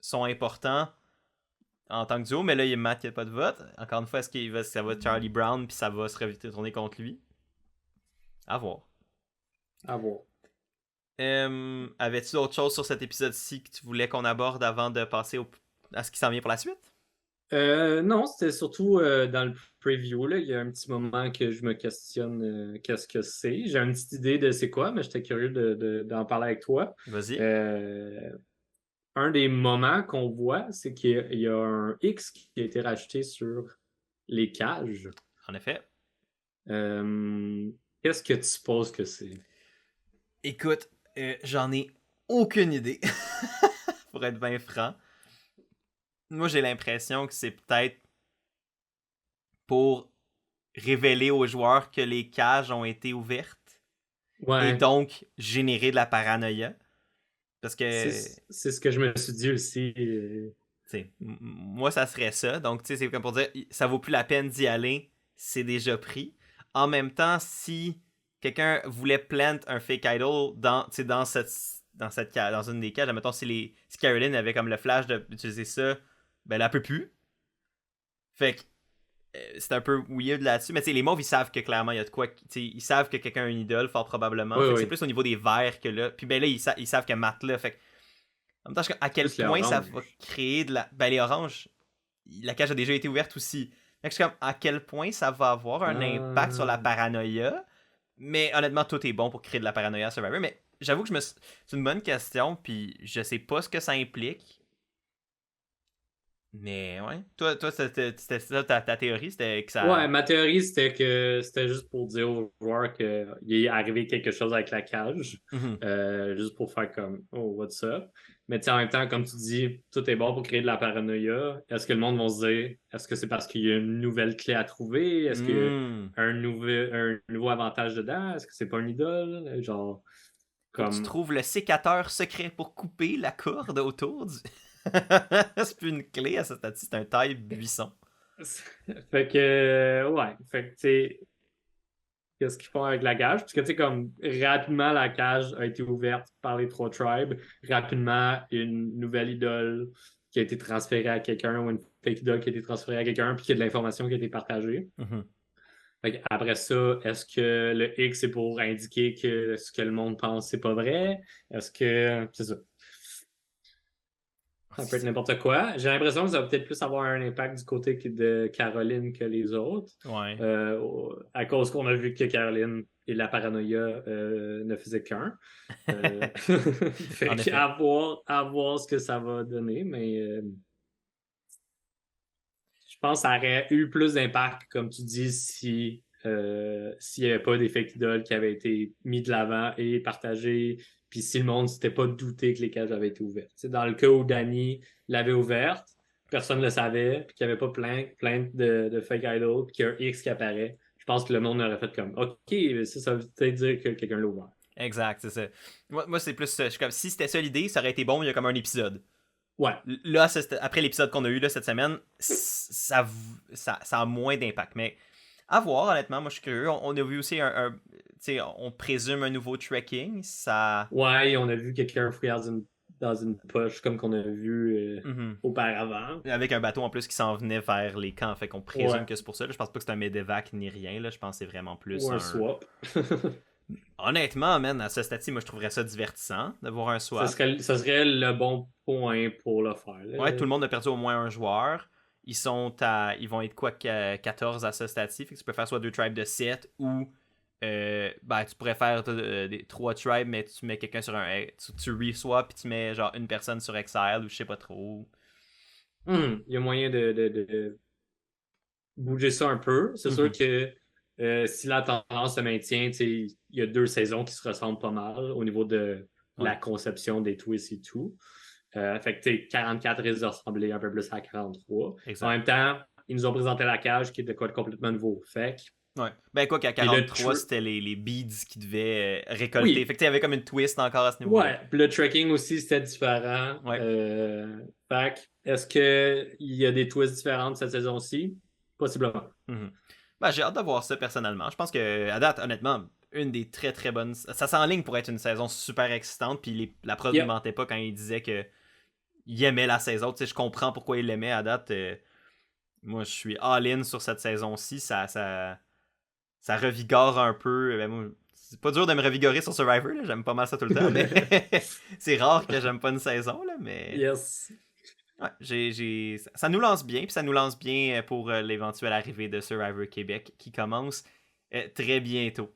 sont importants en tant que duo, mais là, il y a Matt qui n'a pas de vote. Encore une fois, est-ce que ça va être Charlie Brown puis ça va se retourner contre lui? À voir. À voir. Avais-tu d'autres choses sur cet épisode-ci que tu voulais qu'on aborde avant de passer à ce qui s'en vient pour la suite? Non, c'était surtout dans le preview. Là, il y a un petit moment que je me questionne qu'est-ce que c'est. J'ai une petite idée de c'est quoi, mais j'étais curieux d'en parler avec toi. Vas-y. Un des moments qu'on voit, c'est qu'il y a un X qui a été rajouté sur les cages. En effet. Qu'est-ce que tu supposes que c'est? Écoute, j'en ai aucune idée. Pour être bien franc. Moi, j'ai l'impression que c'est peut-être pour révéler aux joueurs que les cages ont été ouvertes. Ouais. Et donc générer de la paranoïa. Parce que... C'est ce que je me suis dit aussi. Moi, ça serait ça. Donc, c'est comme pour dire, ça vaut plus la peine d'y aller, c'est déjà pris. En même temps, si quelqu'un voulait plant un fake idol dans une des cages, admettons, si Caroline avait comme le flash d'utiliser ça, ben elle peut plus. Fait que c'est un peu weird là-dessus. Mais les mauves, ils savent que clairement, il y a de quoi. Ils savent que quelqu'un a une idole, fort probablement. Oui, c'est plus au niveau des verts que là. Puis ben là, ils savent que Matt là. Fait que, en même temps, à quel point ça va créer de la. Ben les oranges, la cage a déjà été ouverte aussi. Fait que je suis comme, à quel point ça va avoir un impact sur la paranoïa. Mais honnêtement, tout est bon pour créer de la paranoïa à Survivor. Mais j'avoue que c'est une bonne question. Puis je sais pas ce que ça implique. Mais ouais. Toi c'était ça ta théorie, c'était que ça. Ouais, ma théorie, c'était que c'était juste pour dire aux joueurs qu'il est arrivé quelque chose avec la cage. Juste pour faire comme oh, what's up? Mais en même temps, comme tu dis, tout est bon pour créer de la paranoïa. Est-ce que le monde va se dire est-ce que c'est parce qu'il y a une nouvelle clé à trouver? Est-ce qu'il y a un nouveau avantage dedans? Est-ce que c'est pas une idole? Genre. Faut que tu trouves le sécateur secret pour couper la corde autour du. C'est plus une clé à ce stade, c'est un taille buisson. Fait que, ouais. Fait que, tu sais, qu'est-ce qu'ils font avec la cage? Parce que, tu sais, comme, rapidement, la cage a été ouverte par les 3 tribes. Rapidement, une nouvelle idole qui a été transférée à quelqu'un ou une fake idole qui a été transférée à quelqu'un, puis qu'il y a de l'information qui a été partagée. Fait que après ça, est-ce que le X est pour indiquer que ce que le monde pense, c'est pas vrai? Est-ce que. C'est ça. Ça peut être n'importe quoi. J'ai l'impression que ça va peut-être plus avoir un impact du côté de Caroline que les autres. Ouais. À cause qu'on a vu que Caroline et la paranoïa ne faisaient qu'un. Fait à voir ce que ça va donner, mais je pense que ça aurait eu plus d'impact, comme tu dis, s'il n'y avait pas des fake idoles qui avaient été mis de l'avant et partagés. Puis si le monde ne s'était pas douté que les cages avaient été ouvertes. C'est dans le cas où Danny l'avait ouverte, personne ne le savait, puis qu'il n'y avait pas plein de fake idols, puis qu'il y a un X qui apparaît, je pense que le monde aurait fait comme OK, ça veut peut-être dire que quelqu'un l'a ouvert. Exact, c'est ça. Moi c'est plus ça. Je suis comme, si c'était ça l'idée, ça aurait été bon, il y a comme un épisode. Ouais. Là, après l'épisode qu'on a eu là, cette semaine, ça a moins d'impact. Mais à voir, honnêtement, moi je suis curieux. On a vu aussi on présume un nouveau trekking. Ça. Ouais, on a vu quelqu'un fouiller dans une poche comme qu'on a vu Mhm. auparavant. Avec un bateau en plus qui s'en venait vers les camps. Fait qu'on présume Ouais. que c'est pour ça. Là, je pense pas que c'est un medevac ni rien. Là. Je pense que c'est vraiment plus Ou un swap. Honnêtement, man, à ce stade-ci, moi je trouverais ça divertissant de voir un swap. Ça serait le bon point pour le faire. Là. Ouais, tout le monde a perdu au moins un joueur. Ils vont être quoi, 14 à ce stade-ci. Fait que tu peux faire soit 2 tribes de 7 ou tu pourrais faire des 3 tribes, mais tu mets quelqu'un sur un. Tu re-swap puis tu mets genre une personne sur Exile ou je sais pas trop. Il y a moyen de bouger ça un peu. C'est sûr Mhm. que si la tendance se maintient, il y a 2 saisons qui se ressemblent pas mal au niveau de Ouais. la conception des twists et tout. Fait que 44 risque de ressembler un peu plus à 43. En Exact. même temps, ils nous ont présenté la cage qui est de quoi de complètement nouveau. Fait que, Ouais. Ben quoi qu'à puis le 43, c'était les beads qui devaient récolter. oui, Fait que il y avait comme une twist encore à ce niveau-là. ouais. Puis le tracking aussi, c'était différent. Ouais. Fait que, est-ce qu'il y a des twists différentes cette saison-ci? Possiblement. Mhm. Ben, j'ai hâte de voir ça personnellement. Je pense que à date, honnêtement, une des très très bonnes. Ça s'enligne pour être une saison super excitante. Puis la prod ne Yep. mentait pas quand il disait que il aimait la saison. Tu sais, je comprends pourquoi il l'aimait à date. Moi, je suis all-in sur cette saison-ci. Ça revigore un peu. Ben, moi, c'est pas dur de me revigorer sur Survivor. Là. J'aime pas mal ça tout le temps. Mais c'est rare que j'aime pas une saison. Là, mais Yes. ouais, ça nous lance bien. Puis ça nous lance bien pour l'éventuelle arrivée de Survivor Québec qui commence très bientôt.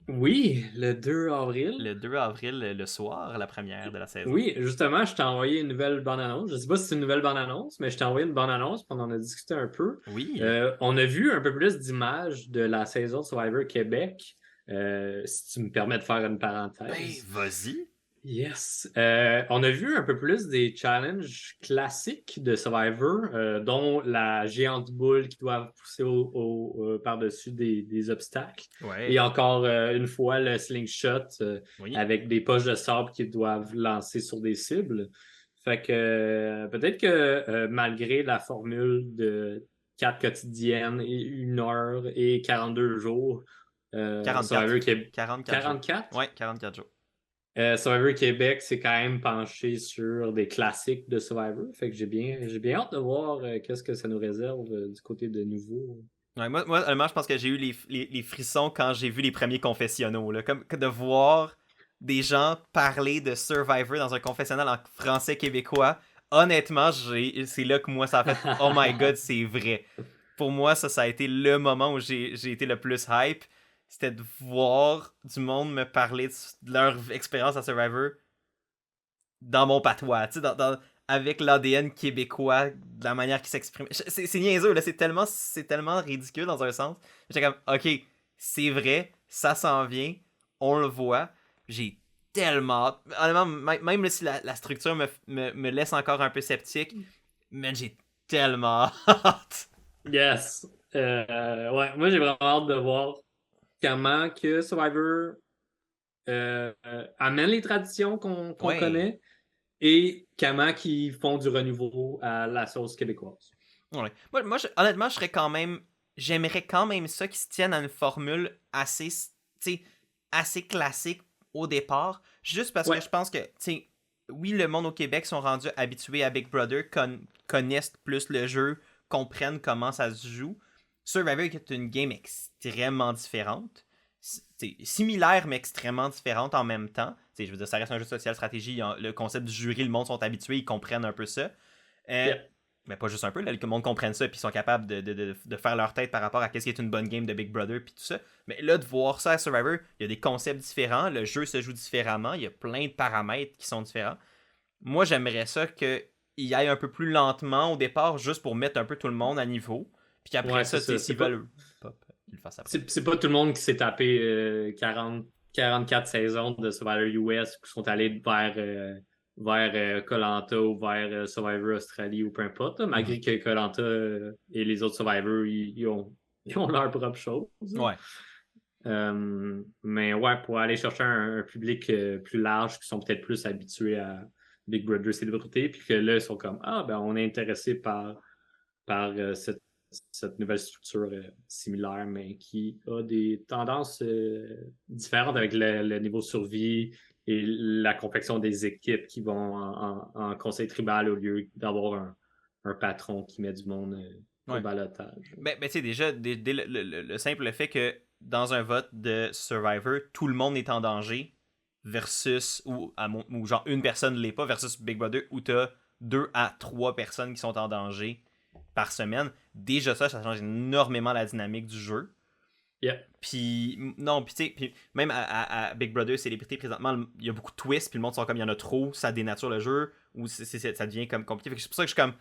Oui, le 2 avril. Le 2 avril, le soir, la première de la saison. Oui, justement, je t'ai envoyé une nouvelle bande-annonce. Je sais pas si c'est une nouvelle bande-annonce, mais je t'ai envoyé une bande-annonce, puis on en a discuté un peu. Oui. On a vu un peu plus d'images de la saison de Survivor Québec. Si tu me permets de faire une Ben, parenthèse. vas-y. Yes. On a vu un peu plus des challenges classiques de Survivor, dont la géante boule qui doit pousser par-dessus des obstacles. Ouais. Et encore une fois, le slingshot Oui. avec des poches de sable qui doivent lancer sur des cibles. Fait que peut-être que malgré la formule de 4 quotidiennes et 1 heure et 42 jours, 44. Survivor Québec. 44 jours. 44? Ouais, 44 jours. Survivor Québec s'est quand même penché sur des classiques de Survivor. Fait que j'ai bien hâte de voir qu'est-ce que ça nous réserve du côté de nouveau. Ouais, moi, honnêtement, je pense que j'ai eu les frissons quand j'ai vu les premiers confessionnaux. Là. Comme de voir des gens parler de Survivor dans un confessionnal en français québécois. Honnêtement, c'est là que moi, ça a fait « Oh my God, c'est vrai ». Pour moi, ça a été le moment où j'ai été le plus hype. C'était de voir du monde me parler de leur expérience à Survivor dans mon patois, tu sais, avec l'ADN québécois, de la manière qu'ils s'expriment. C'est niaiseux, là, c'est tellement ridicule dans un sens. J'étais comme, ok, c'est vrai, ça s'en vient, on le voit. J'ai tellement hâte. Honnêtement, même si la structure me laisse encore un peu sceptique, mais j'ai tellement hâte. Yes. Ouais, moi j'ai vraiment hâte de voir comment que Survivor amène les traditions qu'on Ouais. connaît et comment qu'ils font du renouveau à la sauce québécoise. Ouais. Moi honnêtement, j'aimerais quand même ça qu'ils se tiennent à une formule assez, tu sais, assez classique au départ, juste parce que je pense que, tu sais, oui, le monde au Québec sont rendus habitués à Big Brother, connaissent plus le jeu, comprennent comment ça se joue. Survivor est une game extrêmement différente, similaire mais extrêmement différente en même temps. Je veux dire, ça reste un jeu de social stratégie, le concept du jury, le monde sont habitués, ils comprennent un peu ça. Mais pas juste un peu, là, que le monde comprenne ça puis ils sont capables de faire leur tête par rapport à qu'est-ce qui est une bonne game de Big Brother puis tout ça. Mais là, de voir ça à Survivor, il y a des concepts différents, le jeu se joue différemment, il y a plein de paramètres qui sont différents. Moi, j'aimerais ça qu'il y aille un peu plus lentement au départ, juste pour mettre un peu tout le monde à niveau. Puis qu'après ça, s'ils veulent pop, ils le fassent après. C'est pas tout le monde qui s'est tapé 44 saisons de Survivor US qui sont allés vers vers Koh-Lanta ou vers Survivor Australie ou peu importe, là, malgré que Koh-Lanta et les autres Survivors, ils ont leur propre chose. Ouais. Mais ouais, pour aller chercher un public plus large qui sont peut-être plus habitués à Big Brother Célébrité, puis que là, ils sont comme ah, ben on est intéressé par cette nouvelle structure similaire, mais qui a des tendances différentes avec le niveau de survie et la confection des équipes qui vont en conseil tribal au lieu d'avoir un patron qui met du monde au balotage. Ben, tu sais, déjà, dès le simple fait que dans un vote de Survivor, tout le monde est en danger versus, ou genre une personne ne l'est pas, versus Big Brother où t'as 2 à 3 personnes qui sont en danger par semaine. Déjà ça change énormément la dynamique du jeu. Yeah. Puis, non, puis tu sais, même à Big Brother Célébrité, présentement, il y a beaucoup de twists, puis le monde sont comme il y en a trop, ça dénature le jeu, ou ça devient comme compliqué. Fait que c'est pour ça que je suis comme.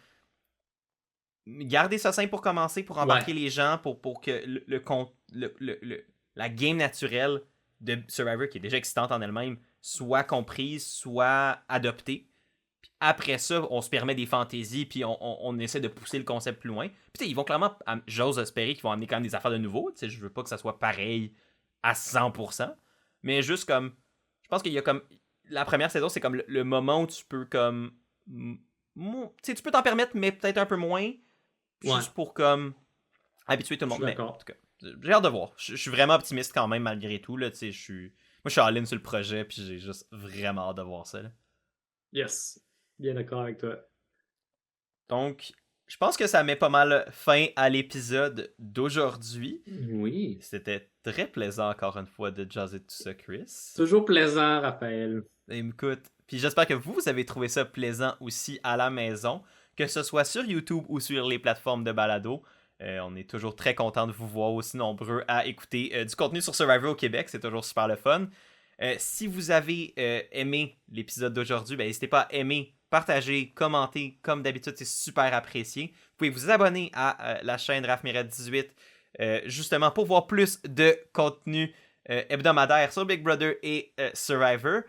Gardez ça simple pour commencer, pour embarquer les gens, pour que la game naturelle de Survivor, qui est déjà excitante en elle-même, soit comprise, soit adoptée. Puis après ça, on se permet des fantaisies, puis on essaie de pousser le concept plus loin. Puis ils vont clairement, j'ose espérer qu'ils vont amener quand même des affaires de nouveau. Je veux pas que ça soit pareil à 100%, mais juste comme, je pense qu'il y a comme, la première saison, c'est comme le moment où tu peux comme, tu peux t'en permettre, mais peut-être un peu moins. Juste pour comme habituer tout le monde. Mais en tout cas, j'ai hâte de voir. Je suis vraiment optimiste quand même malgré tout. Là, moi, je suis all-in sur le projet, puis j'ai juste vraiment hâte de voir ça. Là. Yes, bien d'accord avec toi. Donc, je pense que ça met pas mal fin à l'épisode d'aujourd'hui. Oui. C'était très plaisant encore une fois de jaser tout ça, Chris. Toujours plaisant, Raphaël. Écoute, puis j'espère que vous avez trouvé ça plaisant aussi à la maison, que ce soit sur YouTube ou sur les plateformes de balado. On est toujours très content de vous voir aussi nombreux à écouter du contenu sur Survivor au Québec. C'est toujours super le fun. Si vous avez aimé l'épisode d'aujourd'hui, n'hésitez pas à aimer, partager, commenter. Comme d'habitude, c'est super apprécié. Vous pouvez vous abonner à la chaîne RafMiret18 justement pour voir plus de contenu hebdomadaire sur Big Brother et Survivor.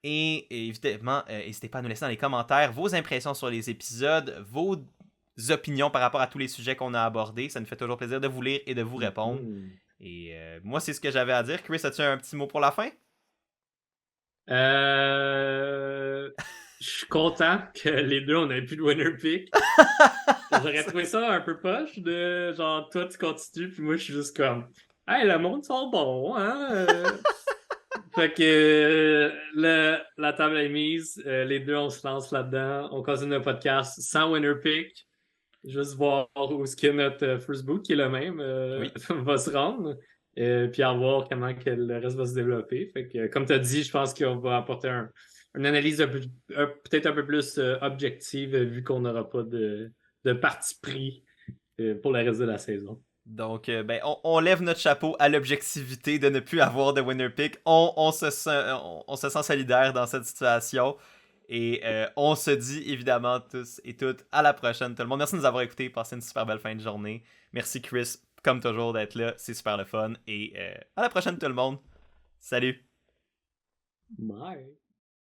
Et évidemment, n'hésitez pas à nous laisser dans les commentaires vos impressions sur les épisodes, vos opinions par rapport à tous les sujets qu'on a abordés. Ça nous fait toujours plaisir de vous lire et de vous répondre. Et moi, c'est ce que j'avais à dire. Chris, as-tu un petit mot pour la fin? Je suis content que les deux, on ait plus de winner pick. J'aurais trouvé ça un peu poche de genre, toi, tu continues, puis moi, je suis juste comme, hey, le monde sont bons, hein? Fait que la table est mise, les deux, on se lance là-dedans. On continue le podcast sans winner pick. Juste voir où est-ce que notre first book, qui est le même, va se rendre. Puis en voir comment que le reste va se développer. Fait que, comme tu as dit, je pense qu'on va apporter une analyse peut-être un peu plus objective, vu qu'on n'aura pas de parti pris pour le reste de la saison. Donc, on lève notre chapeau à l'objectivité de ne plus avoir de winner pick. On se sent solidaire dans cette situation. Et on se dit évidemment tous et toutes à la prochaine tout le monde. Merci de nous avoir écoutés. Passez une super belle fin de journée. Merci Chris, comme toujours, d'être là. C'est super le fun. Et à la prochaine tout le monde. Salut. Bye.